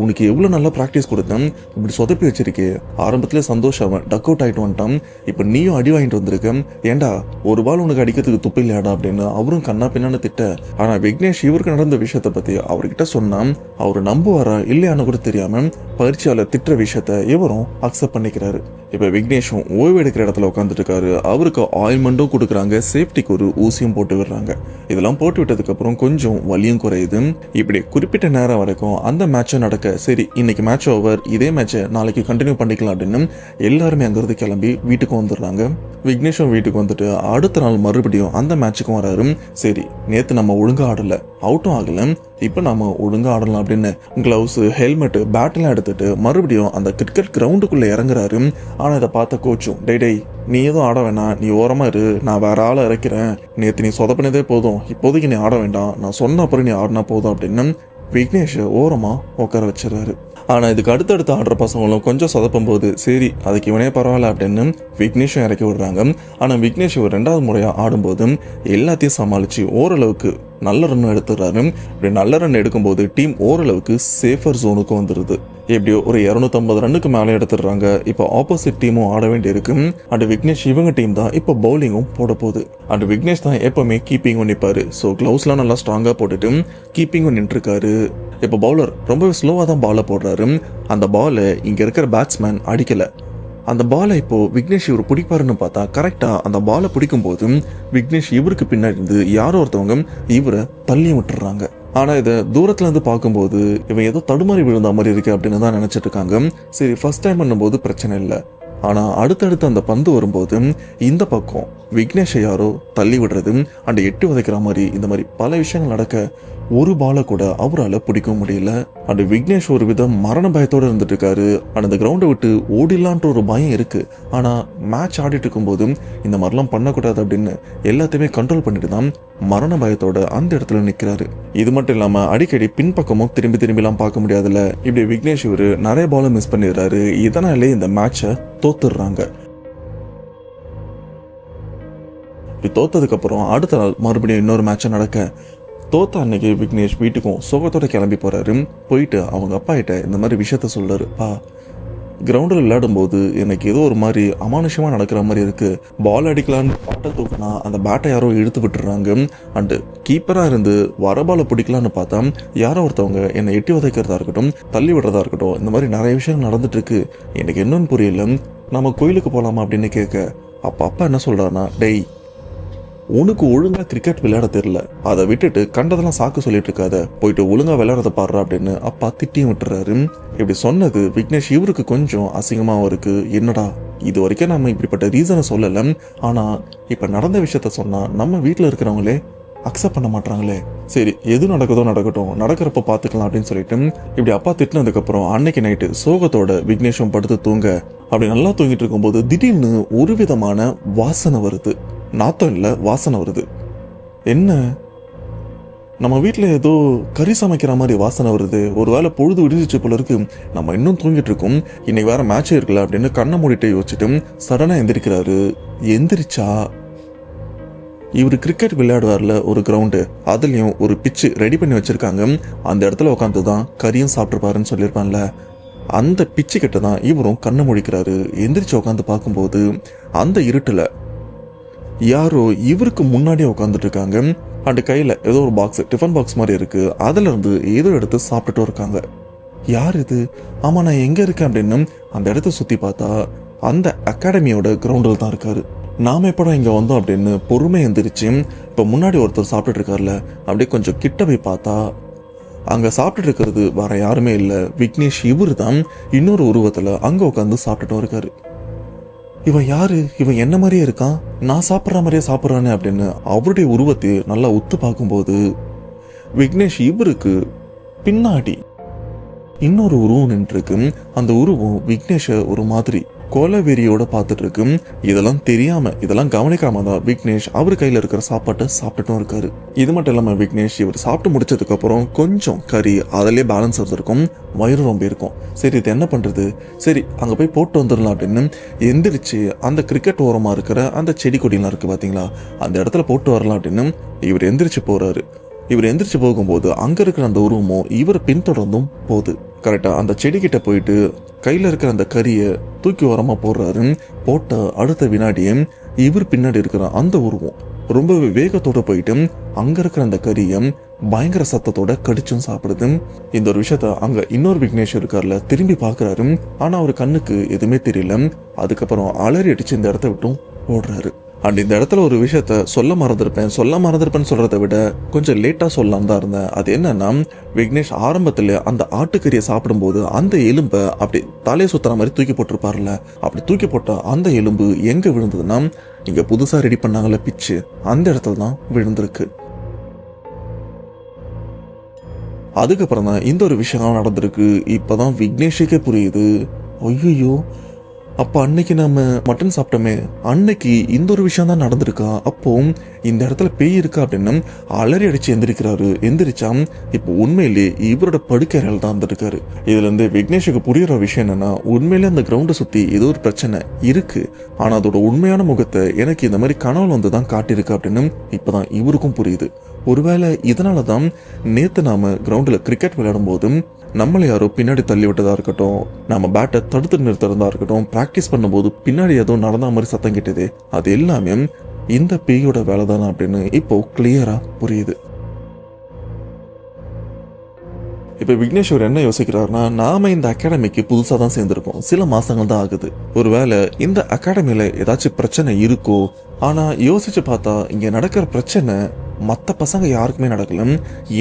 உனக்கு எவ்வளவு நல்லா பிராக்டிஸ் கொடுத்தேன், இப்படி சொதப்பி வச்சிருக்கே. ஆரம்பத்துல சந்தோஷம் அவன் டக் அவுட் ஆயிட்டு வந்துட்டான், இப்ப நீயும் அடி வாங்கிட்டு வந்திருக்க, ஏண்டா ஒரு பால் உனக்கு அடிக்கிறதுக்கு துப்பு இல்லையாடா அப்படின்னு அவரும் கண்ணா பின்னான்னு திட்ட. ஆனா விக்னேஷ் இவருக்கு நடந்த விஷயத்த பத்தி அவர்கிட்ட சொன்னா அவரு நம்புவாரா இல்லையான்னு கூட தெரியாம பயிற்சியாளர் திட்டுற விஷயத்த இவரும் அக்செப்ட் பண்ணிக்கிறாரு. இப்ப விக்னேஷும் ஓய்வு எடுக்கிற இடத்துல உட்காந்துட்டு இருக்காரு. அவருக்கு ஆயில்மெண்ட்டும் கொடுக்குறாங்க, சேஃப்டிக்கு ஒரு ஊசியும் போட்டு விடுறாங்க. இதெல்லாம் போட்டு விட்டதுக்கு அப்புறம் கொஞ்சம் வலியும் குறையுது. இப்படி குறிப்பிட்ட நேரம் வரைக்கும் அந்த மேட்சும் நடக்க, சரி இன்னைக்கு மேட்ச் ஓவர், இதே மேட்சை நாளைக்கு கண்டினியூ பண்ணிக்கலாம் அப்படின்னு எல்லாருமே அங்கிருந்து கிளம்பி வீட்டுக்கு வந்துடுறாங்க. விக்னேஷும் வீட்டுக்கு வந்துட்டு அடுத்த நாள் மறுபடியும் அந்த மேட்சுக்கும் வராரு. சரி நேத்து நம்ம ஒழுங்கா ஆடல, அவுட்டும் ஆகல, இப்ப நாம ஒழுங்கா ஆடலாம் அப்படின்னு கிளவுஸ் ஹெல்மெட் பேட்டெல்லாம் எடுத்துட்டு மறுபடியும் அந்த கிரிக்கெட் கிரவுண்டுக்குள்ள இறங்குறாரு. ஆனா இதை பார்த்த கோச்சும், டேய் நீ எதுவும் ஆட வேணாம், நீ ஓரமா இரு, நான் வேற ஆளை இறக்கிறேன், நேத்து நீ சொதப்பினதே போதும், இப்போதைக்கு நீ ஆட வேண்டாம், நான் சொன்ன அப்புறம் நீ ஆடினா போதும் அப்படின்னு விக்னேஷ் ஓரமா உட்கார வச்சிடறாரு. ஆனா இதுக்கு அடுத்தடுத்து ஆடுற பசங்களும் கொஞ்சம் சொதப்பும் போது சரி அதுக்கு இவனே பரவாயில்ல அப்படின்னு விக்னேஷும் இறக்கி விடுறாங்க. ஆனா விக்னேஷ் 2வது முறையா ஆடும்போது எல்லாத்தையும் சமாளிச்சு ஓரளவுக்கு நல்ல ரன் எடுத்துடுறாரு. இப்படி நல்ல ரன் எடுக்கும்போது டீம் ஓரளவுக்கு சேஃபர் ஜோனுக்கு வந்துடுது. எப்படியோ ஒரு 250 ரன்னுக்கு மேலே எடுத்துடுறாங்க. இப்போ ஆப்போசிட் டீமும் ஆட வேண்டி இருக்கு. அண்ட் விக்னேஷ் இவங்க டீம் தான் இப்போ பவுலிங்கும் போட போகுது. அண்ட் விக்னேஷ் தான் எப்பவுமே கீப்பிங்கும் நிற்பாரு. ஸோ கிளவுஸ்லாம் நல்லா ஸ்ட்ராங்கா போட்டுட்டு கீப்பிங்கும் நின்றுருக்காரு. இப்போ பவுலர் ரொம்பவே ஸ்லோவா தான் பாலை போடுறாரு. அந்த பாலை இங்க இருக்கிற பேட்ஸ்மேன் அடிக்கல. அந்த பாலை இப்போ விக்னேஷ் இவர் பிடிப்பாருன்னு பார்த்தா கரெக்டா அந்த பாலை பிடிக்கும் போது விக்னேஷ் இவருக்கு பின்னாடி இருந்து யாரோ ஒருத்தவங்க இவரை தள்ளி விட்டுறாங்க. ஆனா இதை தூரத்துல இருந்து பார்க்கும்போது இவன் ஏதோ தடுமாறி விழுந்த மாதிரி இருக்கு அப்படின்னு தான் நினைச்சிட்டு இருக்காங்க. சரி, ஃபர்ஸ்ட் டைம் பண்ணும்போது பிரச்சனை இல்லை. ஆனா அடுத்தடுத்து அந்த பந்து வரும்போது இந்த பக்கம் விக்னேஷை யாரோ தள்ளி விடுறது அண்ட் எட்டி உதைக்கிற மாதிரி இந்த மாதிரி பல விஷயங்கள் நடக்க ஒரு பாலை கூட அவரால் பிடிக்க முடியல. அண்ட் விக்னேஷ் ஒரு விதம் மரண பயத்தோடு இருந்துட்டு இருக்காரு. அண்ட் அந்த கிரவுண்டை விட்டு ஓடிடலான்ற ஒரு பயம் இருக்கு. ஆனா மேட்ச் ஆடிட்டு இருக்கும்போது இந்த மாதிரிலாம் பண்ணக்கூடாது அப்படின்னு எல்லாத்தையுமே கண்ட்ரோல் பண்ணிட்டு தான் மரண பயத்தோட அந்த இடத்துல நிக்கிறாரு. இது மட்டும் இல்லாம அடிக்கடி பின்பக்கமும் திரும்பிலாம் பார்க்க முடியாதுல்ல. இப்படி விக்னேஷ் இவரு நிறைய பாலை மிஸ் பண்ணிடுறாரு. இதனாலே இந்த மேட்சை தோத்துடுறாங்க. இப்படி தோத்ததுக்கு அப்புறம் அடுத்த நாள் மறுபடியும் இன்னொரு மேட்சை நடக்க தோத்த அன்னைக்கு விக்னேஷ் வீட்டுக்கும் சோகத்தோட கிளம்பி போறாரு. போயிட்டு அவங்க அப்பா கிட்ட இந்த மாதிரி விஷயத்த சொல்றாரு. பா, கிரவுண்டில் விளையாடும் போது எனக்கு ஏதோ ஒரு மாதிரி அமானுஷமா நடக்கிற மாதிரி இருக்கு. பால் அடிக்கலான்னு பேட்டை தூக்கினா அந்த பேட்டை யாரோ இழுத்து விட்டுறாங்க. அண்டு கீப்பரா இருந்து வர பாலை பிடிக்கலான்னு பார்த்தா யாரோ ஒருத்தவங்க என்னை எட்டி உதைக்கிறதா இருக்கட்டும், தள்ளி விடுறதா இருக்கட்டும், இந்த மாதிரி நிறைய விஷயம் நடந்துட்டு இருக்கு. எனக்கு என்னன்னு புரியல. நம்ம கோயிலுக்கு போலாமா அப்படின்னு கேட்க அப்பா என்ன சொல்றாருன்னா, டேய், உனக்கு ஒழுங்கா கிரிக்கெட் விளையாட தெரியல, அதை விட்டுட்டு கண்டதெல்லாம் சாக்கு சொல்லிட்டு இருக்காத, போயிட்டு ஒழுங்கா விளையாடுறத பாடுறா அப்படின்னு அப்பா திட்டியும் விட்டுறாரு. இப்படி சொன்னது விக்னேஷ் இவருக்கு கொஞ்சம் அசிங்கமாவும் இருக்கு. என்னடா, இது வரைக்கும் நம்ம இப்படிப்பட்ட ரீசனை சொல்லல, ஆனா இப்ப நடந்த விஷயத்த சொன்னா நம்ம வீட்டுல இருக்கிறவங்களே அக்செப்ட் பண்ண மாட்டாங்களே. சரி, எது நடக்குதோ நடக்கட்டும், நடக்கிறப்ப பாத்துக்கலாம் அப்படின்னு சொல்லிட்டு இப்படி அப்பா திட்டினதுக்கு அப்புறம் அன்னைக்கு நைட்டு சோகத்தோட விக்னேஷும் படுத்து தூங்க அப்படி நல்லா தூங்கிட்டு இருக்கும்போது திடீர்னு ஒரு விதமான வாசனை வருது. நாத்தம் இல்லை, வாசனை வருது. என்ன, நம்ம வீட்டில் ஏதோ கறி சமைக்கிற மாதிரி வாசனை வருது. ஒருவேளை பொழுது விடிஞ்சிச்சு போல இருக்கு, நம்ம இன்னும் தூங்கிட்டு இருக்கோம், இன்னைக்கு வேற மேட்சே இருக்குல்ல அப்படின்னு கண்ணை மூடிட்டு யோசிச்சுட்டு சடனா எந்திரிக்கிறாரு. எந்திரிச்சா இவர் கிரிக்கெட் விளையாடுவார்ல ஒரு கிரவுண்டு, அதுலயும் ஒரு பிச்சு ரெடி பண்ணி வச்சிருக்காங்க. அந்த இடத்துல உட்காந்து தான் கறியும் சாப்பிட்டுருப்பாருன்னு சொல்லியிருப்பான்ல, அந்த பிச்சு கிட்ட தான் இவரும் கண்ணை முழிக்கிறாரு. எந்திரிச்சு உட்காந்து பார்க்கும்போது அந்த இருட்டுல யாரோ இவருக்கு முன்னாடியே உட்காந்துட்டு இருக்காங்க. அண்ட் கையில ஏதோ ஒரு பாக்ஸ், டிஃபன் பாக்ஸ் மாதிரி இருக்கு, அதுல இருந்து ஏதோ எடுத்து சாப்பிட்டுட்டு இருக்காங்க. யார் இது? ஆமா, நான் எங்க இருக்கேன் அப்படின்னு அந்த இடத்த சுத்தி பார்த்தா அந்த அகாடமியோட கிரவுண்டில் தான் இருக்காரு. நாம எப்படா இங்க வந்தோம் அப்படின்னு பொறுமை எந்திரிச்சு இப்ப முன்னாடி ஒருத்தர் சாப்பிட்டுட்டு இருக்காருல, அப்படியே கொஞ்சம் கிட்ட போய் பார்த்தா அங்க சாப்பிட்டுட்டு இருக்கிறது வேற யாருமே இல்ல, விக்னேஷ் இவரு தான் இன்னொரு உருவத்துல அங்க உட்காந்து சாப்பிட்டுட்டும் இருக்காரு. இவன் யாரு? இவன் என்ன மாதிரியே இருக்கான், நான் சாப்பிட்ற மாதிரியே சாப்பிட்றானே அப்படின்னு அவருடைய உருவத்தை நல்லா உத்து பார்க்கும்போது விக்னேஷ் இவருக்கு பின்னாடி இன்னொரு உருவம் நின்று இருக்கு. அந்த உருவம் விக்னேஷ ஒரு மாதிரி கொலவெறியோட பார்த்துட்டு இருக்கு. இதெல்லாம் தெரியாம, இதெல்லாம் கவனிக்காம தான் விக்னேஷ் அவர் கையில இருக்கிற சாப்பாட்டை சாப்பிட்டுட்டும் இருக்காரு. இது மட்டும் இல்லாம விக்னேஷ் இவர் சாப்பிட்டு முடிச்சதுக்கு அப்புறம் கொஞ்சம் கறி அதிலே பேலன்ஸ் இருந்திருக்கும், வயிறு ரொம்ப இருக்கும். சரி, இது என்ன பண்றது, சரி அங்க போய் போட்டு வந்துடலாம் அப்படின்னு எந்திரிச்சு அந்த கிரிக்கெட் ஓரமா இருக்கிற அந்த செடி கொடிலாம் இருக்கு பாத்தீங்களா, அந்த இடத்துல போட்டு வரலாம் அப்படின்னு இவர் எந்திரிச்சு போறாரு. இவர் எந்திரிச்சு போகும்போது அங்க இருக்கிற அந்த உருவமும் இவரை பின்தொடர்ந்தும் போகுது. கரெக்டா அந்த செடி கிட்ட போயிட்டு கையில இருக்கிற அந்த கறியை தூக்கி ஓரமா போடுறாரு. போட்ட அடுத்த வினாடியே இவர் பின்னாடி இருக்கிற அந்த உருவம் ரொம்பவே வேகத்தோட போயிட்டு அங்க இருக்கிற அந்த கறியை பயங்கர சத்தத்தோட கடிச்சும் சாப்பிடுது. இந்த ஒரு விஷயத்த அங்க இன்னொரு விக்னேஷ் இருக்கார்ல திரும்பி பாக்குறாரு. ஆனா அவர் கண்ணுக்கு எதுவுமே தெரியல. அதுக்கப்புறம் அலறி அடிச்சு இந்த இடத்த விட்டும் ஓடுறாரு. அண்ட் இந்த இடத்துல ஒரு விஷயத்த சொல்ல மறந்துருப்பேன்னு சொல்றதை விட கொஞ்சம் லேட்டா சொல்லலாம் தான் இருந்தேன். அது என்னன்னா, விக்னேஷ் ஆரம்பத்துல அந்த ஆட்டுக்கறியை சாப்பிடும்போது அந்த எலும்பை அப்படி தலையை சுத்துற மாதிரி தூக்கி போட்டிருப்பாருல, அப்படி தூக்கி போட்ட அந்த எலும்பு எங்க விழுந்ததுன்னா இங்க புதுசா ரெடி பண்ணாங்கல்ல பிச்சு, அந்த இடத்துல தான் விழுந்திருக்கு. அதுக்கப்புறம் தான் இந்த ஒரு விஷயம் நடந்திருக்கு. இப்பதான் விக்னேஷுக்கே புரியுது, ஐயோ அப்ப அன்னைக்கு நம்ம மட்டன் சாப்பிட்டோமே, அன்னைக்கு இந்த ஒரு விஷயம் தான் நடந்திருக்கா, அப்போ இந்த இடத்துல பேய் இருக்கா அப்படின்னு அலறி அடிச்சு எந்திரிக்கிறாரு. எந்திரிச்சா இப்போ உண்மையிலே இவரோட படுக்கைகள் தான் இருந்திருக்காரு. இதுல இருந்து விக்னேஷுக்கு புரியுற விஷயம் என்னன்னா, உண்மையிலே அந்த கிரவுண்டை சுத்தி ஏதோ ஒரு பிரச்சனை இருக்கு, ஆனா அதோட உண்மையான முகத்தை எனக்கு இந்த மாதிரி கனவுல வந்து தான் காட்டியிருக்கு அப்படின்னு இப்பதான் இவருக்கும் புரியுது. ஒருவேளை இதனாலதான் நேத்து நாம கிரவுண்ட்ல கிரிக்கெட் விளையாடும் போதும் நம்மளை யாரோ பின்னாடி தள்ளி விட்டதா இருக்கட்டும், நம்ம பேட்டை தடுத்து நிறுத்துறதா இருக்கட்டும், பிராக்டிஸ் பண்ணும்போது பின்னாடி ஏதோ நடந்த மாதிரி சத்தம் கேட்டது, அது எல்லாமே இந்த பேயோட வேலை தானே அப்படின்னு இப்போ கிளியரா புரியுது. இப்ப விக்னேஷ் என்ன யோசிக்கிறாருன்னா, நாம இந்த அகாடமிக்கு புதுசா தான் சேர்ந்திருக்கோம், சில மாசங்கள் தான் ஆகுது, ஒருவேளை இந்த அகாடமியில ஏதாச்சும் பிரச்சனை இருக்கோ, ஆனா யோசிச்சு பார்த்தா இங்க நடக்கிற பிரச்சனை மற்ற பசங்க யாருக்குமே நடக்கல,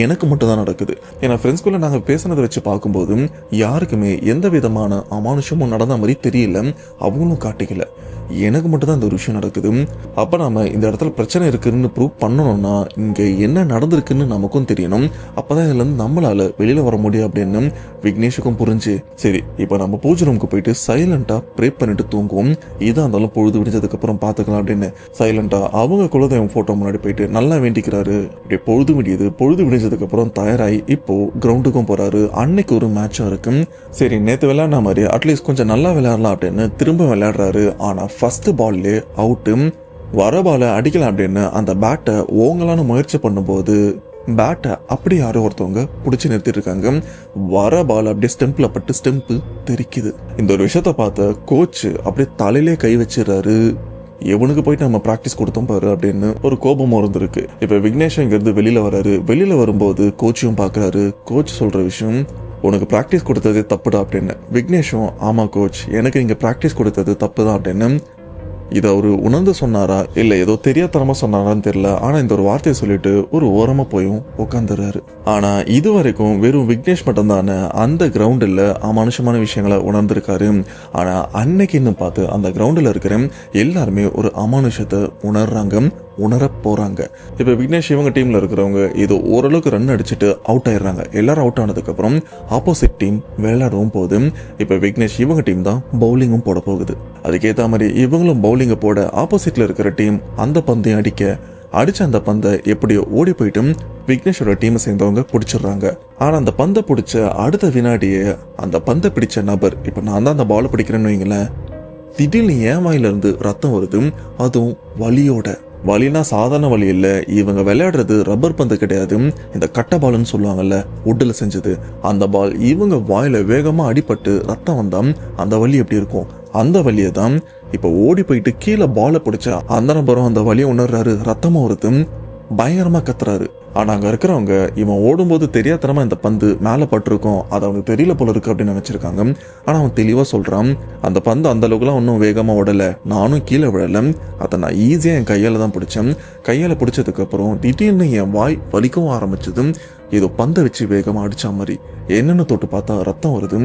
எனக்கு மட்டும் தான் நடக்குது. ஏன்னா ஃப்ரெண்ட்ஸ்குள்ளே நாங்கள் பேசுனதை வச்சு பார்க்கும்போது யாருக்குமே எந்த விதமான அமானுஷமும் நடந்த மாதிரி தெரியல, அவங்களும் காட்டிக்கல. எனக்கு மட்டும் தான் இந்த ஒரு விஷயம் நடக்குது. அப்போ நாம இந்த இடத்துல பிரச்சனை இருக்குன்னு ப்ரூவ் பண்ணணும்னா இங்கே என்ன நடந்திருக்குன்னு நமக்கும் தெரியணும். அப்போதான் இதுலேருந்து நம்மளால வெளியில் வர முடியும் அப்படின்னு விக்னேஷுக்கும் புரிஞ்சு, சரி இப்போ நம்ம பூஜை ரூமுக்கு போயிட்டு சைலண்டாக ப்ரே பண்ணிட்டு தூங்குவோம், இதாக இருந்தாலும் பொழுது விடிஞ்சதுக்கப்புறம் பார்த்துக்கலாம் அப்படின்னு சைலண்டாக அவங்க குலதெய்வம் ஃபோட்டோ முன்னாடி போயிட்டு நல்லா வேண்டிக்கிறாரு. அப்படியே பொழுது விடியுது. பொழுது விடிஞ்சதுக்கப்புறம் தயாராகி இப்போ கிரவுண்டுக்கும் போகிறாரு. அன்னைக்கு ஒரு மேட்சும் இருக்கு. சரி நேற்று விளையாடின மாதிரி அட்லீஸ்ட் கொஞ்சம் நல்லா விளையாடலாம் அப்படின்னு திரும்ப விளையாடுறாரு. ஆனால் ஃபர்ஸ்ட் பால்லே அவுட்டு. வர பாலை அடிக்கலாம் அப்படின்னு அந்த பேட்டை ஓங்கலான முயற்சி பண்ணும்போது பேட்டை அப்படி யாரோ ஒருத்தவங்க பிடிச்சி நிறுத்திட்டு இருக்காங்க. வர பால் அப்படியே ஸ்டெம்பில் பட்டு ஸ்டெம்பு தெரிக்குது. இந்த ஒரு விஷயத்த பார்த்த கோச் அப்படியே தலையிலே கை வச்சிடறாரு. எவனுக்கு போயிட்டு நம்ம ப்ராக்டிஸ் கொடுத்தோம் பாரு அப்படின்னு ஒரு கோபமும் இருந்திருக்கு. இப்போ விக்னேஷ் இங்கிருந்து வெளியில வராரு. வெளியில வரும்போது கோச்சையும் பார்க்குறாரு. கோச் சொல்ற விஷயம், உனக்கு ப்ராக்டிஸ் கொடுத்தது தப்புடா அப்படின்னு. விக்னேஷும், ஆமா கோச், எனக்கு இங்கே ப்ராக்டிஸ் கொடுத்தது தப்பு தான் அப்படின்னு. இதை அவரு உணர்ந்து சொன்னாரா இல்லை ஏதோ தெரியாதனமா சொன்னாரான்னு தெரியல. ஆனால் இந்த ஒரு வார்த்தையை சொல்லிட்டு ஒரு ஓரமாக போயும் உட்காந்துறாரு. ஆனால் இது வரைக்கும் வெறும் விக்னேஷ் மட்டும்தானே அந்த கிரவுண்டில் அமானுஷமான விஷயங்களை உணர்ந்திருக்காரு. ஆனால் அன்னைக்குன்னு பார்த்து அந்த கிரவுண்டில் இருக்கிற எல்லாருமே ஒரு அமானுஷத்தை உணர்றாங்க, உணர போறாங்க. இப்போ விக்னேஷ் இவங்க டீம்ல இருக்கிறவங்க ஏதோ ஓரளவுக்கு ரன் அடிச்சுட்டு அவுட் ஆயிடுறாங்க. எல்லாரும் அவுட் ஆனதுக்கு அப்புறம் ஆப்போசிட் டீம் விளையாடவும் போகுது. இப்போ விக்னேஷ் இவங்க டீம் தான் பவுலிங்கும் போட போகுது. அதுக்கேற்ற மாதிரி இவங்களும் பவுலிங்கை போட ஆப்போசிட்ல இருக்கிற டீம் அந்த பந்தையும் அடிச்ச அந்த பந்தை எப்படியோ ஓடி போயிட்டு விக்னேஷோட டீமை சேர்ந்தவங்க பிடிச்சிடுறாங்க. ஆனா அந்த பந்தை பிடிச்ச அடுத்த வினாடியே அந்த பந்தை பிடிச்ச நபர், இப்ப நான் தான் அந்த பாலை பிடிக்கிறேன்னு வைங்களேன், திடீர்னு என் வாயிலிருந்து ரத்தம் வருது. அதுவும் வலியோட. வலினா சாதாரண வலி இல்லை, இவங்க விளையாடுறது ரப்பர் பந்து கிடையாது, இந்த கட்டை பால்னு சொல்லுவாங்கல்ல, உட்டில் செஞ்சது. அந்த பால் இவங்க வாயில வேகமா அடிபட்டு ரத்தம் வந்தா அந்த வலி எப்படி இருக்கும், அந்த வலியை தான் இப்போ ஓடி போயிட்டு கீழே பாலை பிடிச்ச அந்த நபரும் அந்த வலியை உணர்றாரு. ரத்தமும் வருது, பயங்கரமா கத்துறாரு. ஆனா அங்க இருக்கிறவங்க இவன் ஓடும்போது தெரியாதனமா இந்த பந்து மேல பட்டிருக்கும், அது அவனுக்கு தெரியல போல இருக்கு அப்படின்னு நினைச்சிருக்காங்க. ஆனா அவன் தெளிவா சொல்றான், அந்த பந்து அந்த அளவுக்குலாம் ஒன்றும் வேகமா ஓடல, நானும் கீழே விழல, அதை நான் ஈஸியா என் கையால தான் பிடிச்சேன். கையால பிடிச்சதுக்கு அப்புறம் திடீர்னு என் வாய் வலிக்கவும் ஆரம்பிச்சது. ஏதோ பந்தை வச்சு வேகமா அடிச்ச மாதிரி. என்னன்னு தொட்டு பார்த்தா ரத்தம் வருது.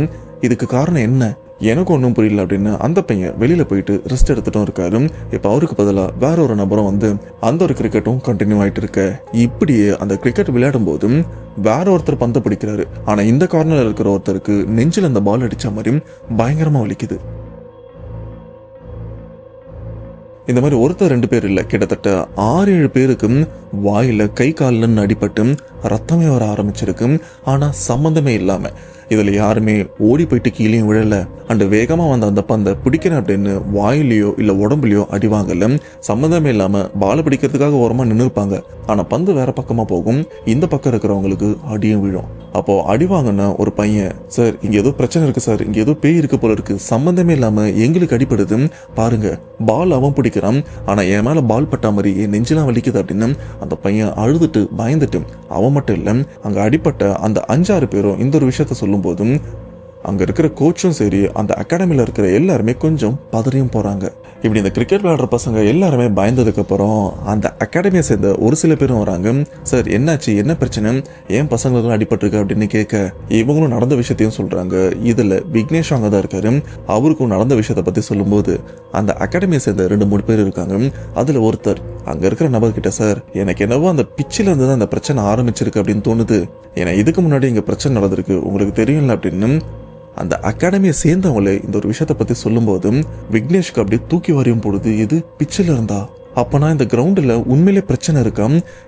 இதுக்கு காரணம் என்ன, எனக்கு ஒன்றும் புரியல அப்படின்னு அந்த பையன் வெளியில போயிட்டு ரெஸ்ட் எடுத்துட்டும் இருக்காரு. இப்போ அவருக்கு பதிலாக வேற ஒரு நபரும் வந்து அந்த ஒரு கிரிக்கெட்டும் கண்டினியூ ஆயிட்டு இருக்கு. இப்படியே அந்த கிரிக்கெட் விளையாடும் போது வேற ஒருத்தர் பந்தை பிடிக்கிறாரு. ஆனா இந்த கார்னர்ல இருக்கிற ஒருத்தருக்கு நெஞ்சில் அந்த பால் அடிச்ச மாதிரி பயங்கரமா வலிக்குது. இந்த மாதிரி ஒருத்தர் 2 பேர் இல்லை, கிட்டத்தட்ட 6-7 பேருக்கு வாயில கை காலில் அடிபட்டு ரத்தமே வர ஆரம்பிச்சிருக்கு. ஆனா சம்பந்தமே இல்லாம இதுல யாருமே ஓடி போயிட்டு கீழேயும் விழல. அண்ட் வேகமா வந்த அந்த பந்தை பிடிக்கிறேன் அப்படின்னு வாயிலையோ இல்ல உடம்புலையோ அடிவாங்கல. சம்மந்தமே இல்லாம பாலை பிடிக்கிறதுக்காக ஓரமா நின்று இருப்பாங்க. ஆனா பந்து வேற பக்கமா போகும், இந்த பக்கம் இருக்கிறவங்களுக்கு அடியும் விழும். அப்போ அடிவாங்கன்னா ஒரு பையன், சார் இங்க ஏதோ பிரச்சனை இருக்கு சார், இங்க ஏதோ பேய் இருக்கு போல இருக்கு, சம்பந்தமே இல்லாம எங்களுக்கு அடிப்படுது பாருங்க. பால் அவன் பிடிக்கிறான், ஆனா என் மேல பால் பட்டா மாதிரி என் நெஞ்செல்லாம் வலிக்குது அப்படின்னு அந்த பையன் அழுதுட்டு பயந்துட்டு. அவன் மட்டும் இல்ல, அங்க அடிப்பட்ட அந்த 5-6 பேரும் இந்த ஒரு விஷயத்த சொல்லும் போதும் அங்க இருக்கிற கோச்சும் சரி, அந்த அகாடமில இருக்கிற எல்லாருமே கொஞ்சம் பதறியும் போறாங்க. இப்படி இந்த கிரிக்கெட் விளையாடுற பசங்க எல்லாருமே பயந்ததுக்கு அப்புறம் அந்த அகாடமியை சேர்ந்த ஒரு சில பேரும் வராங்க. சார் என்னாச்சு, என்ன பிரச்சனை, ஏன் பசங்களுக்கும் அடிபட்டிருக்கு அப்படின்னு கேட்க இவங்களும் நடந்த விஷயத்தையும் சொல்றாங்க. இதுல விக்னேஷ் அங்கதான் இருக்காரு. அவருக்கும் நடந்த விஷயத்த பத்தி சொல்லும்போது அந்த அகாடமியை சேர்ந்த 2-3 பேர் இருக்காங்க. அதுல ஒருத்தர் அங்க இருக்கிற நபர்கிட்ட, சார் எனக்கு என்னவோ அந்த பிச்சில இருந்து தான் அந்த பிரச்சனை ஆரம்பிச்சிருக்கு அப்படின்னு தோணுது, ஏன்னா இதுக்கு முன்னாடி இங்க பிரச்சனை நடந்திருக்கு உங்களுக்கு தெரியும்ல அப்படின்னு அந்த அகாடமியை சேர்ந்தவங்களே இந்த ஒரு விஷயத்த பத்தி சொல்லும் போது விக்னேஷ்க்கு அப்படியே தூக்கி வரையும் போடுது. இது பிச்சில் இருந்தா அப்பனா இந்த கிரவுண்டில் உண்மையிலே பிரச்சனை இருக்கா,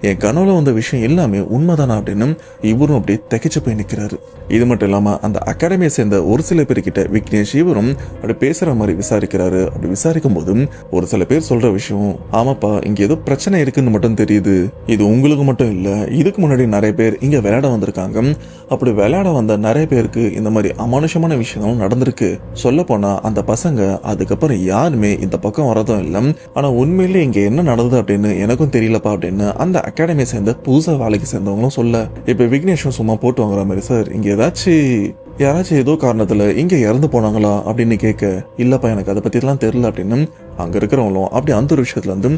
என் கனவுல வந்த விஷயம் எல்லாமே உண்மைதானா அப்படின்னு இவரும் அப்படியே திகைச்சு போய் நிற்கிறாரு. இது மட்டும் இல்லாம அந்த அகாடமியை சேர்ந்த ஒரு சில பேர்கிட்ட விக்னேஷ் இவரும் அப்படி பேசுற மாதிரி விசாரிக்கிறாரு. அப்படி விசாரிக்கும் போதும் ஒரு சில பேர் சொல்ற விஷயம், ஆமாப்பா இங்க ஏதோ பிரச்சனை இருக்குன்னு மட்டும் தெரியுது, இது உங்களுக்கு மட்டும் இல்ல, இதுக்கு முன்னாடி நிறைய பேர் இங்க விளையாட வந்திருக்காங்க, அப்படி விளையாட வந்த நிறைய பேருக்கு இந்த மாதிரி அமானுஷமான விஷயங்களும் நடந்திருக்கு. சொல்ல போனா அந்த பசங்க அதுக்கப்புறம் யாருமே இந்த பக்கம் வரதும் இல்லை, ஆனா உண்மையிலே இங்க என்ன நடந்தது அப்படின்னு எனக்கும் தெரியலப்பா அப்படின்னு அந்த அகாடமியை சேர்ந்த புதுசா வேலைக்கு சேர்ந்தவங்களும் சொல்ல. இப்ப விக்னேஷும் சும்மா போட்டு வாங்குற மாதிரி, சார் இங்க யாராச்சும் ஏதோ காரணத்துல இங்க இறந்து போனாங்களா அப்படின்னு கேட்க, இல்லப்பா எனக்கு அதை பத்தி எல்லாம் தெரியல அப்படின்னு அங்க இருக்கிறவங்களும் அப்படி அந்த ஒரு விஷயத்துல இருந்து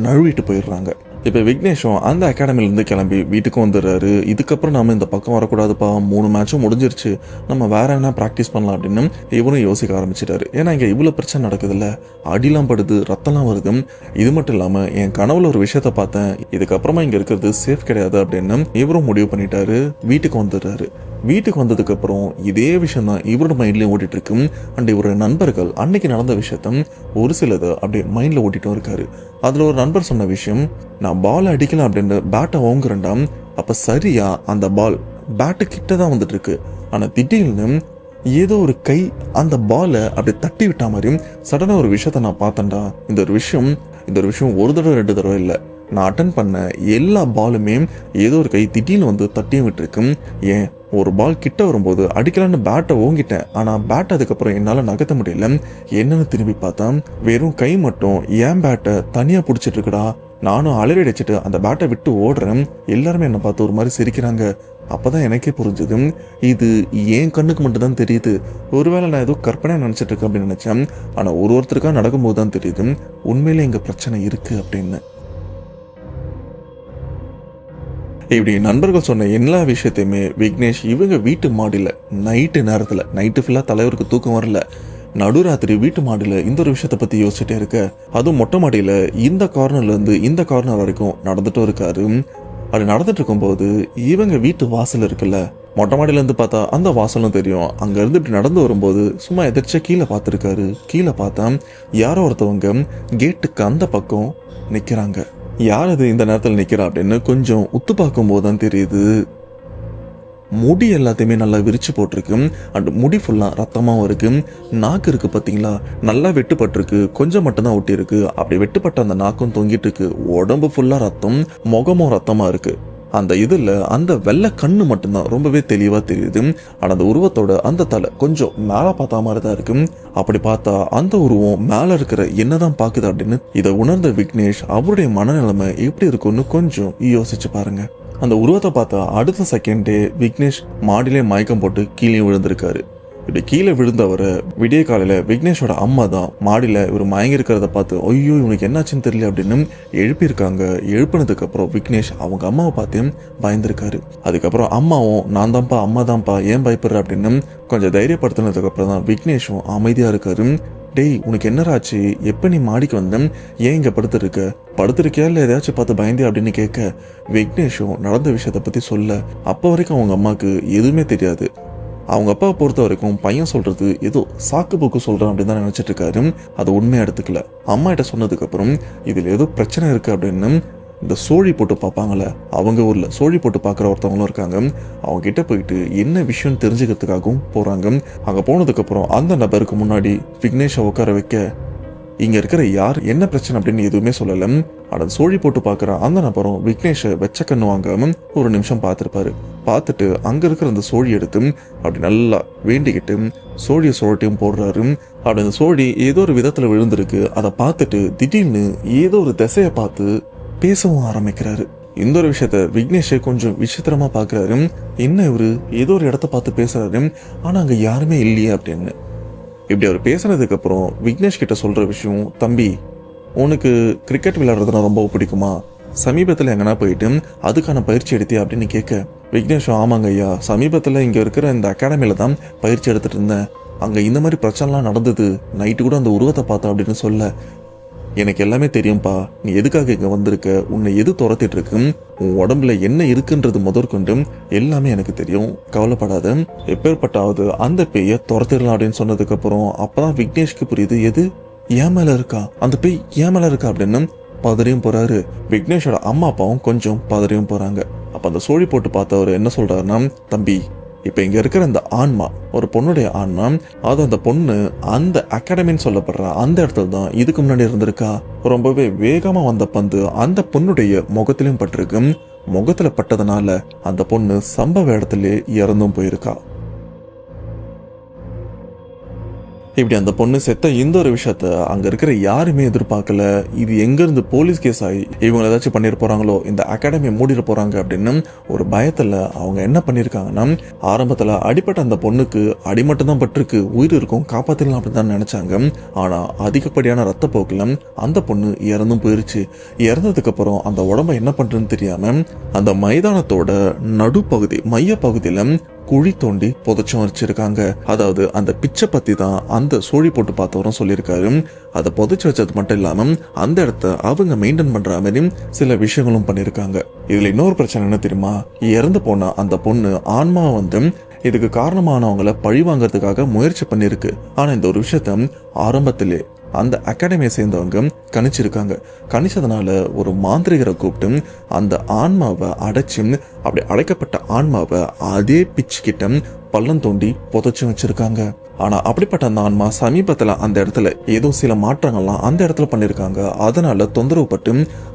நழுவிட்டு போயிடுறாங்க. இப்போ விக்னேஷும் அந்த அகாடமிலேருந்து கிளம்பி வீட்டுக்கு வந்துடுறாரு. இதுக்கப்புறம் நம்ம இந்த பக்கம் வரக்கூடாதுப்பா, 3 மேட்சும் முடிஞ்சிருச்சு, நம்ம வேற என்ன ப்ராக்டிஸ் பண்ணலாம் அப்படின்னு இவனும் யோசிக்க ஆரம்பிச்சிட்டாரு. ஏன்னா இங்கே இவ்வளோ பிரச்சனை நடக்குதுல்ல, அடிலாம் படுது, ரத்தம்லாம் வருது. இது மட்டும் இல்லாமல் என் கனவுல ஒரு விஷயத்த பார்த்தேன், இதுக்கப்புறமா இங்கே இருக்கிறது சேஃப் கிடையாது அப்படின்னு இவரும் முடிவு பண்ணிட்டாரு. வீட்டுக்கு வந்துடுறாரு. வீட்டுக்கு வந்ததுக்கு அப்புறம் இதே விஷயம் தான் இவரோட மைண்ட்லயும் ஓட்டிட்டு இருக்கு. அண்ட் இவரோட நண்பர்கள் அன்னைக்கு நடந்த விஷயத்த ஒரு சிலதை அப்படியே மைண்ட்ல ஓட்டிட்டும் இருக்காரு. அதுல ஒரு நண்பர் சொன்ன விஷயம், நான் பால் அடிக்கலாம் அப்படின்னு பேட்டை ஓங்குறேன்டாம். அப்ப சரியா அந்த பால் பேட்டு கிட்ட தான் வந்துட்டு இருக்கு. ஆனா திடீர்னு ஏதோ ஒரு கை அந்த பாலை அப்படி தட்டி விட்டா மாதிரி சடனா ஒரு விஷயத்த நான் பார்த்தேன்டா. இந்த ஒரு விஷயம் ஒரு தடவை 2 தடவை இல்லை, நான் அட்டன் பண்ண எல்லா பாலுமே ஏதோ ஒரு கை திடீர்னு வந்து தட்டியும் விட்டுருக்கு. ஏன் ஒரு பால் கிட்ட வரும்போது அடிக்கலான்னு பேட்டை ஓங்கிட்டேன், ஆனா பேட்டை அதுக்கப்புறம் என்னால நகர்த்த முடியல. என்னன்னு திரும்பி பார்த்தா வெறும் கை மட்டும் என் பேட்டை தனியா பிடிச்சிட்டு இருக்குடா. நானும் அலறி அடிச்சுட்டு அந்த பேட்டை விட்டு ஓடுறேன். எல்லாருமே என்னை பார்த்து ஒரு மாதிரி சிரிக்கிறாங்க. அப்பதான் எனக்கே புரிஞ்சுது, இது என் கண்ணுக்கு மட்டும் தான் தெரியுது, ஒருவேளை நான் ஏதோ கற்பனையா நினைச்சிட்டு இருக்கேன் அப்படின்னு நினைச்சேன். ஆனா ஒருத்தருக்கா நடக்கும்போது தான் தெரியுது உண்மையிலே இங்க பிரச்சனை இருக்கு அப்படின்னு. இப்படி நண்பர்கள் சொன்ன எல்லா விஷயத்தையுமே விக்னேஷ் இவங்க வீட்டு மாடியில் நைட்டு ஃபுல்லாக தலைவருக்கு தூக்கம் வரல, நடுராத்திரி வீட்டு மாடியில் இந்த ஒரு விஷயத்த பற்றி யோசிச்சுட்டே இருக்க. அதுவும் மொட்டை மாடியில் இந்த கார்னர்லேருந்து இந்த கார்னர் வரைக்கும் நடந்துட்டும் இருக்காரு. அப்படி நடந்துட்டு இருக்கும்போது இவங்க வீட்டு வாசல் இருக்குல்ல, மொட்டை மாடியிலேருந்து பார்த்தா அந்த வாசலும் தெரியும். அங்கேருந்து இப்படி நடந்து வரும்போது சும்மா எதிர்த்து கீழே பார்த்துருக்காரு. கீழே பார்த்தா யாரோ ஒருத்தவங்க கேட்டுக்கு அந்த பக்கம் நிற்கிறாங்க. யார் அது இந்த நேரத்தில் நிற்கிறா அப்படின்னு கொஞ்சம் உத்து பார்க்கும்போது தான் தெரியுது, முடி எல்லாத்தையுமே நல்லா விரிச்சு போட்டிருக்கு. அண்ட் முடி ஃபுல்லாக ரத்தமாகவும் இருக்கு. நாக்கு இருக்கு பார்த்தீங்களா, நல்லா வெட்டுப்பட்டிருக்கு, கொஞ்சம் மட்டும்தான் ஒட்டி இருக்கு. அப்படி வெட்டுப்பட்ட அந்த நாக்கும் தொங்கிட்டு இருக்கு. உடம்பு ஃபுல்லாக ரத்தம், முகமும் ரத்தமாக இருக்கு. அந்த இதில் அந்த வெள்ளை கண்ணு மட்டும்தான் ரொம்பவே தெளிவாக தெரியுது. ஆனால் அந்த உருவத்தோட அந்த தலை கொஞ்சம் மேலே பார்த்தா மாதிரி தான் இருக்கு. அப்படி பார்த்தா அந்த உருவம் மேலே இருக்கிற என்னதான் பார்க்குது அப்படின்னு இதை உணர்ந்த விக்னேஷ் அவருடைய மனநிலைமை எப்படி இருக்குன்னு கொஞ்சம் யோசிச்சு பாருங்க. அந்த உருவத்தை பார்த்தா அடுத்த செகண்டே விக்னேஷ் மாடியிலே மயக்கம் போட்டு கீழே விழுந்திருக்காரு. இப்படி கீழே விழுந்தவரை விடிய காலையில் விக்னேஷோட அம்மா தான் மாடியில் இவர் மயங்கி இருக்கிறத பார்த்து ஐயோ இவனுக்கு என்னாச்சுன்னு தெரியல அப்படின்னு எழுப்பியிருக்காங்க. எழுப்பினதுக்கு அப்புறம் விக்னேஷ் அவங்க அம்மாவை பார்த்து பயந்துருக்காரு. அதுக்கப்புறம் அம்மாவும் நான் தான்ப்பா அம்மா தான்ப்பா ஏன் பயப்படுற அப்படின்னு கொஞ்சம் தைரியப்படுத்தினதுக்கு அப்புறம் தான் விக்னேஷும் அமைதியாக இருக்காரு. டேய் உனக்கு என்னராச்சு, எப்போ நீ மாடிக்கு வந்த, ஏன் இங்கே படுத்திருக்கியா இல்லை ஏதாச்சும் பார்த்து பயந்தே அப்படின்னு கேட்க விக்னேஷும் நடந்த விஷயத்தை பற்றி சொல்ல அப்போ வரைக்கும் அவங்க அம்மாவுக்கு எதுவுமே தெரியாது. அவங்க அப்பாவை பொறுத்த வரைக்கும் பையன் சொல்றது ஏதோ சாக்கு போக்கு சொல்றான் அப்படின்னு தான் நினைச்சிட்டு இருக்காரு. அதை உண்மையா எடுத்துக்கல. அம்மா கிட்ட சொன்னதுக்கு அப்புறம் இதுல ஏதோ பிரச்சனை இருக்கு அப்படின்னு இந்த சோழி போட்டு பார்ப்பாங்கல்ல, அவங்க ஊர்ல சோழி போட்டு பார்க்குற ஒருத்தவங்களும் இருக்காங்க. அவங்க கிட்ட போயிட்டு என்ன விஷயம்னு தெரிஞ்சுக்கிறதுக்காகவும் போறாங்க. அங்க போனதுக்கு அப்புறம் அந்த நபருக்கு முன்னாடி விக்னேஷை உட்கார வைக்க இங்க இருக்கிற யார் என்ன பிரச்சனை அப்படின்னு எதுவுமே சொல்லல. ஆனால் சோழி போட்டு பார்க்குற அந்த நபரும் விக்னேஷை வெச்ச கண்ணு வாங்காம ஒரு நிமிஷம் பார்த்துருப்பாரு. பார்த்துட்டு அங்க இருக்கிற அந்த சோழி எடுத்து அப்படி நல்லா வேண்டிக்கிட்டு சோழியை சோழட்டையும் போடுறாரு. அப்படி அந்த சோழி ஏதோ ஒரு விதத்துல விழுந்திருக்கு. அதை பார்த்துட்டு திடீர்னு ஏதோ ஒரு திசையை பார்த்து பேசவும் ஆரம்பிக்கிறாரு. இந்த ஒரு விஷயத்த விக்னேஷை கொஞ்சம் விசித்திரமா பாக்குறாரு. என்ன இவரு ஏதோ ஒரு இடத்த பார்த்து பேசுறாரு, ஆனா அங்க யாருமே இல்லையே அப்படின்னு. இப்படி அவர் பேசுனதுக்கு அப்புறம் விக்னேஷ் கிட்ட சொல்ற விஷயம், தம்பி உனக்கு கிரிக்கெட் விளையாடுறதுனா ரொம்ப பிடிக்குமா, சமீபத்தில் எங்கன்னா போயிட்டு அதுக்கான பயிற்சி எடுத்தியா அப்படின்னு கேட்க விக்னேஷ் ஆமாங்க ஐயா, சமீபத்தில் இங்கே இருக்கிற இந்த அகாடமியில தான் பயிற்சி எடுத்துட்டு இருந்தேன், அங்கே இந்த மாதிரி பிரச்சனைலாம் நடந்தது, நைட்டு கூட அந்த உருவத்தை பார்த்தேன் அப்படின்னு சொல்ல எனக்கு எல்லாமே தெரியும்பா, நீ எதுக்காக இங்கே வந்திருக்க, உன்னை எது துரத்திட்டு இருக்கு, உன் உடம்புல என்ன இருக்குன்றது முதற்கொண்டு எல்லாமே எனக்கு தெரியும், கவலைப்படாத, எப்பேற்பட்டாவது அந்த பேயை துரத்திடலாம் அப்படின்னு சொன்னதுக்கு அப்புறம் அப்பதான் விக்னேஷ்க்கு புரியுது, எது ஏன் மேல இருக்கா, அந்த பேய் ஏன் மேல இருக்கா அப்படின்னு பதறியும் போறாரு. விக்னேஷோட அம்மா அப்பாவும் கொஞ்சம் பதறியும் போறாங்க. அப்ப அந்த சோழி போட்டு பார்த்தவர் என்ன சொல்றாருன்னா, தம்பி இப்ப இங்க இருக்கிற அந்த ஆன்மா ஒரு பொண்ணுடைய ஆன்மா, அது அந்த பொண்ணு அந்த அகாடமின்னு சொல்லப்படுற அந்த இடத்துல தான் இதுக்கு முன்னாடி இருந்திருக்கா, ரொம்பவே வேகமா வந்த பந்து அந்த பொண்ணுடைய முகத்திலும் பட்டிருக்கு, முகத்துல பட்டதுனால அந்த பொண்ணு சம்பவ இடத்துல இறந்தும் போயிருக்கா. இப்படி அந்த பொண்ணு செத்த இந்த ஒரு விஷயத்த அங்க இருக்கிற யாருமே எதிர்பார்க்கல. இது எங்க இருந்து போலீஸ் கேஸ் ஆகி இவங்க ஏதாச்சும் பண்ணிட்டு போறாங்களோ, இந்த அகாடமியை மூடிட்டு போறாங்க அப்படின்னு ஒரு பயத்துல அவங்க என்ன பண்ணிருக்காங்கன்னா, ஆரம்பத்துல அடிப்பட்ட அந்த பொண்ணுக்கு அடிமட்டம் தான் பட்டிருக்கு, உயிர் இருக்கும், காப்பாத்திடலாம் அப்படின்னு தான் நினைச்சாங்க. ஆனா அதிகப்படியான ரத்த போக்குல அந்த பொண்ணு இறந்தும் போயிருச்சு. இறந்ததுக்கு அப்புறம் அந்த உடம்ப என்ன பண்றதுன்னு தெரியாம அந்த மைதானத்தோட நடுப்பகுதி மைய பகுதியில குழி தோண்டி புதைச்சும் வச்சிருக்காங்க. அதாவது அந்த பிச்சை பத்தி தான் அந்த சோழி போட்டு பார்த்தவரும் சொல்லியிருக்காரு. அதை புதைச்சு வச்சது மட்டும் இல்லாம அந்த இடத்த அவங்க மெயின்டைன் பண்ற மாதிரி சில விஷயங்களும் பண்ணிருக்காங்க. இதுல இன்னொரு பிரச்சனை என்ன தெரியுமா, இறந்து போன அந்த பொண்ணு ஆன்மா இதுக்கு காரணமானவங்களை பழி வாங்கறதுக்காக முயற்சி பண்ணிருக்கு. ஆனா இந்த ஒரு விஷயத்த ஆரம்பத்திலே அந்த அகாடமியை சேர்ந்தவங்க கணிச்சிருக்காங்க. கணிச்சதுனால ஒரு மாந்திரிகரை கூப்பிட்டு அந்த ஆன்மாவை அடைச்சு, அப்படி அடைக்கப்பட்ட ஆன்மாவை அதே பிச்சு கிட்ட பள்ளம் தோண்டி புதைச்சு வச்சிருக்காங்க. ஆனா அப்படிப்பட்ட அந்த ஆன்மா சமீபத்துல அந்த இடத்துல ஏதோ சில மாற்றங்கள்லாம் அந்த இடத்துல பண்ணிருக்காங்க. அதனால தொந்தரவு பட்டு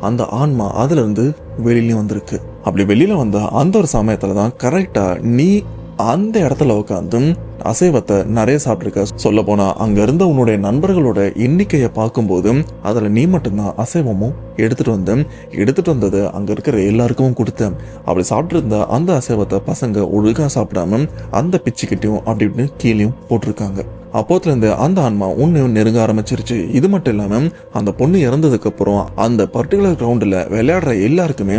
அந்த ஆன்மா அதுல இருந்து வெளியில வந்திருக்கு. அப்படி வெளியில வந்த அந்த ஒரு சமயத்துலதான் கரெக்டா நீ அந்த இடத்துல உட்காந்து அசைவத்தை நிறைய சாப்பிட்டுருக்க. சொல்ல போனா அங்க இருந்த உன்னுடைய நண்பர்களோட எண்ணிக்கையை பார்க்கும்போது அதுல நீ மட்டும்தான் அசைவமும் எடுத்துட்டு வந்தது அங்க இருக்கிற எல்லாருக்கும் கொடுத்தேன். அப்படி சாப்பிட்டு இருந்த அந்த அசைவத்தை பசங்க ஒழுங்கா சாப்பிடாம அந்த பிச்சுக்கிட்டையும் அப்படி இப்படின்னு கீழேயும் போட்டிருக்காங்க. அப்போத்துல இருந்து அந்த ஆன்மா உன்னையும் நெருங்க ஆரம்பிச்சிருச்சு. இது மட்டும் இல்லாம அந்த பொண்ணு இறந்ததுக்கு அப்புறம் அந்த பர்டிகுலர் கிரவுண்ட்ல விளையாடுற எல்லாருக்குமே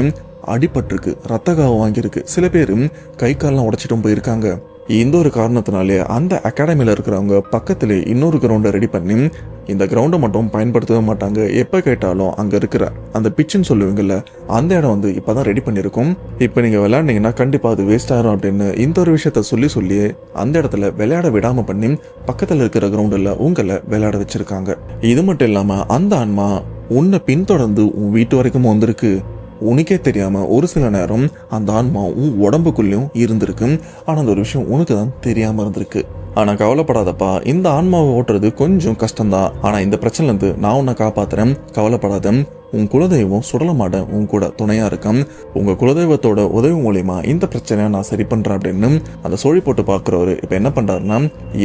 அடிபட்டிருக்கு, ரத்த காவம் வாங்கியிருக்கு. சில பேரும் கை கால்லாம் உடைச்சிட்டும் போயிருக்காங்க. இந்த ஒரு காரணத்தினாலே அந்த அகாடமியில இருக்கிறவங்க பக்கத்துல இன்னொரு கிரவுண்டை ரெடி பண்ணி இந்த கிரவுண்டை மட்டும் பயன்படுத்தவே மாட்டாங்க. எப்ப கேட்டாலும் அங்க இருக்கிற அந்த பிச்சுன்னு சொல்லுவீங்கல்ல, அந்த இடம் இப்பதான் ரெடி பண்ணிருக்கும், இப்ப நீங்க விளையாடுனீங்கன்னா கண்டிப்பா அது வேஸ்ட் ஆயிரும் அப்படின்னு இந்த ஒரு விஷயத்த சொல்லி அந்த இடத்துல விளையாட விடாம பண்ணி பக்கத்துல இருக்கிற கிரவுண்டில் உங்களை விளையாட வச்சிருக்காங்க. இது மட்டும் இல்லாம அந்த ஆன்மா உன்னை பின்தொடர்ந்து உன் வீட்டு வரைக்கும் வந்திருக்கு. உனக்கே தெரியாம ஒரு சில நேரம் அந்த ஆன்மா உன் உடம்புக்குள்ளயும் இருந்திருக்கு. ஆனா அந்த ஒரு விஷயம் உனக்கு தான் தெரியாம இருந்திருக்கு. ஆனா கவலைப்படாதப்பா, இந்த ஆன்மாவை ஓட்டுறது கொஞ்சம் கஷ்டம்தான். ஆனா இந்த பிரச்சனைல இருந்து நான் உன்னை காப்பாத்துறேன், கவலைப்படாத. உன் குலதெய்வம் சுடலமாட உன் கூட துணையா இருக்கும். உங்க குலதெய்வத்தோட உதவி மூலியமா இந்த பிரச்சனையை நான் சரி பண்றேன் அப்படின்னு அந்த சோழி போட்டு பாக்குறவரு இப்ப என்ன பண்றாருன்னா,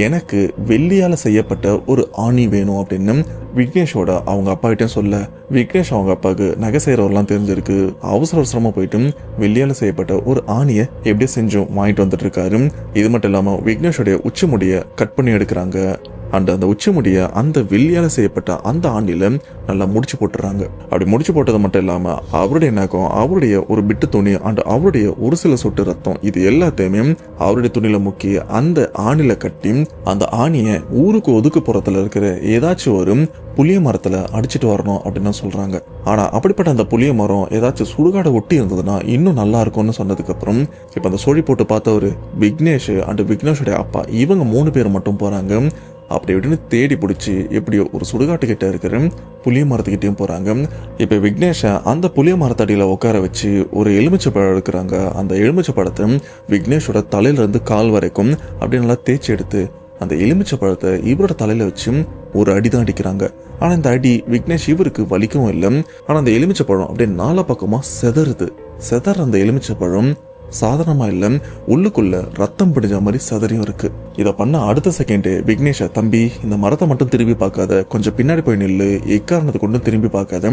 எனக்கு வெள்ளியால செய்யப்பட்ட ஒரு ஆணி வேணும் அப்படின்னு விக்னேஷோட அவங்க அப்பா கிட்டே சொல்ல, விக்னேஷ் அவங்க அப்பாவுக்கு நகை செய்யறவரெல்லாம் தெரிஞ்சிருக்கு. அவசரமா போயிட்டு வெள்ளியால செய்யப்பட்ட ஒரு ஆணியை எப்படியே செஞ்சும் வாங்கிட்டு வந்துட்டு இருக்காரு. இது மட்டும் இல்லாம விக்னேஷோடைய உச்சி முடிய கட் பண்ணி எடுக்கிறாங்க. அந்த உச்சி முடிய அந்த வெள்ளியால செய்யப்பட்ட அந்த ஆண்டில நல்லா முடிச்சு போட்டுறாங்க. அப்படி முடிச்சு போட்டது மட்டும் இல்லாம அவருடைய நகம், அவருடைய ஒரு பிட்டு துணி அண்ட் அவருடைய ஒரு சில சொட்டு ரத்தம், இது எல்லாத்தையுமே அவருடைய துணியில முக்கி அந்த ஆணில கட்டி அந்த ஆணிய ஊருக்கு ஒதுக்கு புறத்துல இருக்கிற ஏதாச்சும் ஒரு புளிய மரத்துல அடிச்சுட்டு வரணும் அப்படின்னு சொல்றாங்க. ஆனா அப்படிப்பட்ட அந்த புளிய மரம் ஏதாச்சும் சுடுகாடை ஒட்டி இருந்ததுன்னா இன்னும் நல்லா இருக்கும்னு சொன்னதுக்கு அப்புறம் இப்ப அந்த சோழி போட்டு பார்த்தவரு விக்னேஷ் அண்ட் விக்னேஷோடைய அப்பா இவங்க 3 பேர் மட்டும் போறாங்க. அப்படி இப்படின்னு தேடி பிடிச்சி எப்படியோ ஒரு சுடுகாட்டுக்கிட்ட இருக்கிற புளிய மரத்துக்கிட்டையும் போறாங்க. இப்ப விக்னேஷ அந்த புளிய மரத்தடியில உட்கார வச்சு ஒரு எலுமிச்சை பழம் எடுக்கிறாங்க. அந்த எலுமிச்சை பழத்தை விக்னேஷோட தலையில இருந்து கால் வரைக்கும் அப்படி நல்லா தேய்ச்சி எடுத்து அந்த எலுமிச்சை பழத்தை இவரோட தலையில வச்சு ஒரு அடிதான் அடிக்கிறாங்க. ஆனா இந்த அடி விக்னேஷ் இவருக்கு வலிக்கவும் இல்லை. ஆனா அந்த எலுமிச்சை பழம் அப்படியே 4 பக்கமா செதற அந்த எலுமிச்சை பழம் சாதாரணமா இல்ல, உள்ளுக்குள்ள ரத்தம் பிடிச்ச மாதிரி சதறியும் இருக்கு. இதை பண்ண அடுத்த செகண்டே விக்னேஷ, தம்பி இந்த மரத்தை மட்டும் திரும்பி பார்க்காத, கொஞ்சம் பின்னாடி போய் நில்லு, எக்காரணத்தை கொண்டு திரும்பி பார்க்காத,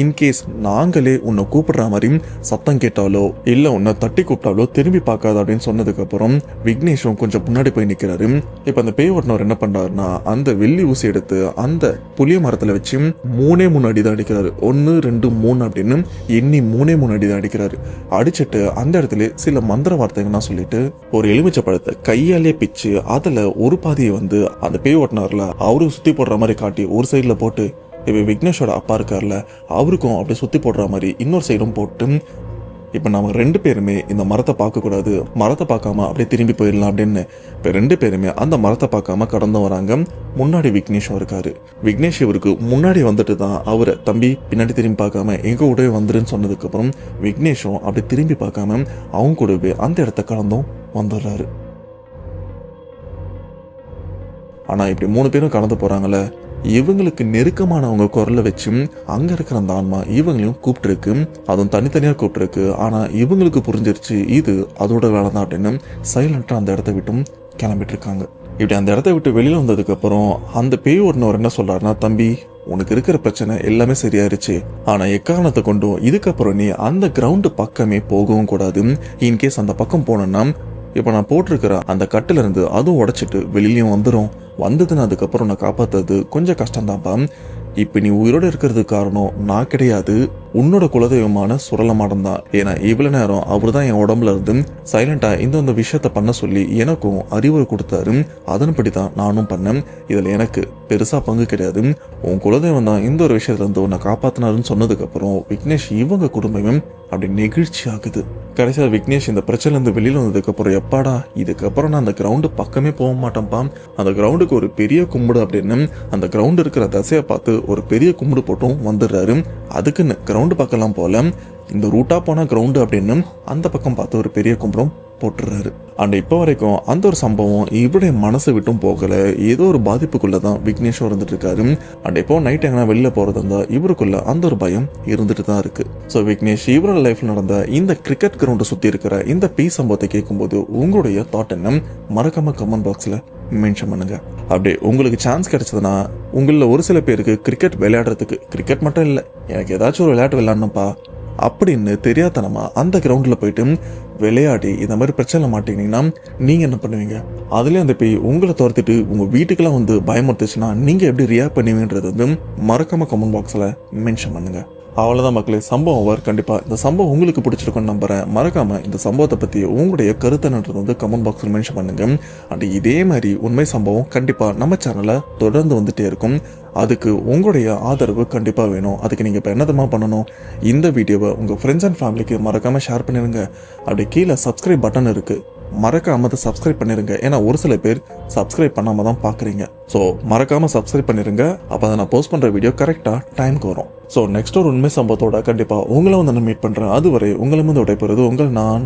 இன்கேஸ் நாங்களே உன்னை கூப்பிடுற மாதிரி சத்தம் கேட்டாலோ இல்ல உன்னை தட்டி கூப்பிட்டாலோ திரும்பி பார்க்காத அப்படின்னு சொன்னதுக்கு அப்புறம் விக்னேஷும் கொஞ்சம் முன்னாடி போய் நிக்கிறாரு. இப்ப அந்த பேய் ஓட்டுனவர் என்ன பண்றாருன்னா, அந்த வெள்ளி ஊசி எடுத்து அந்த புளிய மரத்துல வச்சு 3 அடி தான் அடிக்கிறாரு. 1 2 3 அப்படின்னு எண்ணி 3 அடி தான் அடிக்கிறாரு. அடிச்சுட்டு அந்த இடத்துல சில மந்திர வார்த்தைகள்லாம் சொல்லிட்டு ஒரு எலுமிச்சை பழத்தை கையாலே பிச்சு அதுல ஒரு பாதியை அந்த பேய் ஓட்டினார்ல அவருக்கு சுத்தி போடுற மாதிரி காட்டி ஒரு சைட்ல போட்டு, இப்ப விக்னேஷோட அப்பா இருக்கார்ல அவருக்கும் அப்படியே சுத்தி போடுற மாதிரி இன்னொரு சைடும் போட்டு, இப்ப நம்ம 2 பேருமே இந்த மரத்தை பார்க்க கூடாது, மரத்தை பார்க்காம அப்படியே திரும்பி போயிடலாம் அப்படின்னு இப்ப 2 பேருமே அந்த மரத்தை பார்க்காம கடந்து வராங்க. முன்னாடி விக்னேஷும் இருக்காரு. விக்னேஷ் இவருக்கு முன்னாடி வந்துட்டு தான் அவரை, தம்பி பின்னாடி திரும்பி பார்க்காம எங்க கூடவே வந்துருன்னு சொன்னதுக்கு அப்புறம் விக்னேஷும் அப்படி திரும்பி பார்க்காம அவங்க கூடவே அந்த இடத்த கடந்தும் வந்துடுறாரு. ஆனா இப்படி 3 பேரும் கடந்து போறாங்கல்ல, இவங்களுக்கு நெருக்கமானவங்க குரலை வச்சு அங்க இருக்கிற அந்த ஆன்மா இவங்களையும் கூப்பிட்டு இருக்கு. அதுவும் தனித்தனியா கூப்பிட்டு இருக்கு. ஆனா இவங்களுக்கு புரிஞ்சிருச்சு இது அதோட வேலை தான் அப்படின்னு சைலண்டா அந்த இடத்த விட்டும் கிளம்பிட்டு இருக்காங்க. இப்படி அந்த இடத்த விட்டு வெளியில வந்ததுக்கு அப்புறம் அந்த பேய் ஓட்டுனவர் என்ன சொல்றாருன்னா, தம்பி உனக்கு இருக்கிற பிரச்சனை எல்லாமே சரியாயிருச்சு, ஆனா எக்காரணத்தை கொண்டும் இதுக்கப்புறம் நீ அந்த கிரவுண்டு பக்கமே போகவும் கூடாது. இன்கேஸ் அந்த பக்கம் போனோம்னா இப்ப நான் போட்டிருக்கிற அந்த கட்டுல இருந்து அதுவும் உடைச்சிட்டு வெளியிலயும் வந்துடும். வந்ததுன்னு அதுக்கப்புறம் நான் காப்பாத்துறது கொஞ்சம் கஷ்டம்தான்ப்பா. இப்ப நீ உயிரோட இருக்கிறதுக்கு காரணம் நான் கிடையாது, உன்னோட குலதெய்வமான சுரலமாடம் தான். ஏன்னா இவ்வளவு நேரம் அவர் தான் என் உடம்புல இருந்து சைலண்டா இந்த விஷயத்த பண்ண சொல்லி எனக்கும் அறிவுரை கொடுத்தாரு. அதன்படி தான் நானும் பண்ணேன். இதுல எனக்கு பெருசா பங்கு கிடையாது. உன் குலதெய்வம் தான் இந்த ஒரு விஷயத்துல இருந்து உன்னை காப்பாத்தினாருன்னு சொன்னதுக்கு அப்புறம் விக்னேஷ் இவங்க குடும்பமும் அப்படி நெகிழ்ச்சி ஆகுது. கடைசியா விக்னேஷ் இந்த பிரச்சனை இருந்து வெளியில வந்ததுக்கு அப்புறம், எப்பாடா இதுக்கப்புறம் நான் அந்த கிரவுண்டு பக்கமே போக மாட்டேன்ப்பா, அந்த கிரவுண்டுக்கு ஒரு பெரிய கும்பிடு அப்படின்னு அந்த கிரவுண்டு இருக்கிற தசையை பார்த்து ஒரு பெரிய கும்பிடு போட்டும் வந்துடுறாரு. அதுக்குன்னு கிரவுண்டு பக்கம்லாம் போல இந்த ரூட்டா போன கிரவுண்டு அப்படின்னு அந்த பக்கம் பார்த்து ஒரு பெரிய கும்பிடும் போட்டுறாரு. அண்ட் இப்போ வரைக்கும் அந்த ஒரு சம்பவம் இவருடைய மனசை விட்டும் போகல. ஏதோ ஒரு பாதிப்புக்குள்ளதான் விக்னேஷும் இருந்துட்டு இருக்காரு. அண்ட் இப்போ நைட் எங்கன்னா வெளில போறது இருந்தா இவருக்குள்ள அந்த ஒரு பயம் இருந்துட்டு தான் இருக்கு. ஸோ விக்னேஷ் இவரோட லைஃப்ல நடந்த இந்த கிரிக்கெட் கிரவுண்டை சுத்தி இருக்கிற இந்த பேய் சம்பவத்தை கேட்கும்போது உங்களுடைய தாட் என்ன, மறக்காம கமெண்ட் பாக்ஸ்ல மென்ஷன் பண்ணுங்க. அப்படியே உங்களுக்கு சான்ஸ் கிடைச்சதுன்னா உங்களில் ஒரு சில பேருக்கு கிரிக்கெட் விளையாடுறதுக்கு, கிரிக்கெட் மட்டும் இல்லை எனக்கு ஏதாச்சும் ஒரு விளையாட்டு விளையாடணும்ப்பா அப்படின்னு தெரியாதனமா அந்த கிரவுண்டில் போயிட்டு விளையாடி இந்த மாதிரி பிரச்சனை மாட்டீங்கன்னா நீங்க என்ன பண்ணுவீங்க? அதுலயும் அந்த பேய் உங்களை துரத்திட்டு உங்க வீட்டுக்கெல்லாம் வந்து பயமுறுத்துச்சுன்னா நீங்க எப்படி ரியாக்ட் பண்ணுவீங்கன்றது வந்து மறக்காம கமெண்ட் பாக்ஸ்ல மென்ஷன் பண்ணுங்க. அவ்வளவுதான் மக்களே, சம்பவம் ஓவர். கண்டிப்பா இந்த சம்பவம் உங்களுக்கு பிடிச்சிருக்குன்னு நம்புறேன். மறக்காம இந்த சம்பவத்தை பத்தி உங்களுடைய கருத்துன்றது வந்து கமெண்ட் பாக்ஸ்ல மென்ஷன் பண்ணுங்க. அண்ட் இதே மாதிரி உண்மை சம்பவம் கண்டிப்பா நம்ம சேனல்ல தொடர்ந்து வந்துட்டே இருக்கும். அதுக்கு உங்களுடைய ஆதரவு கண்டிப்பா வேணும். அதுக்கு நீங்க இப்ப என்னதமா பண்ணணும், இந்த வீடியோவை உங்க ஃப்ரெண்ட்ஸ் அண்ட் ஃபேமிலிக்கு மறக்காம ஷேர் பண்ணிருங்க. அப்படி கீழே சப்ஸ்கிரைப் பட்டன் இருக்கு, மறக்காம அதை சப்ஸ்கிரைப் பண்ணிருங்க. ஏன்னா ஒரு சில பேர் சப்ஸ்கிரைப் பண்ணாம தான் பாக்குறீங்க. ஸோ மறக்காம சப்ஸ்கிரைப் பண்ணிருங்க. அப்போ நான் போஸ்ட் பண்ற வீடியோ கரெக்டா டைம்க்கு வரும். ஸோ நெக்ஸ்ட் ஒரு உண்மை சம்பவத்தோட கண்டிப்பா உங்களை வந்து நான் மீட் பண்றேன். அதுவரை உங்களை வந்து விடைபெறுவது உங்கள் நான்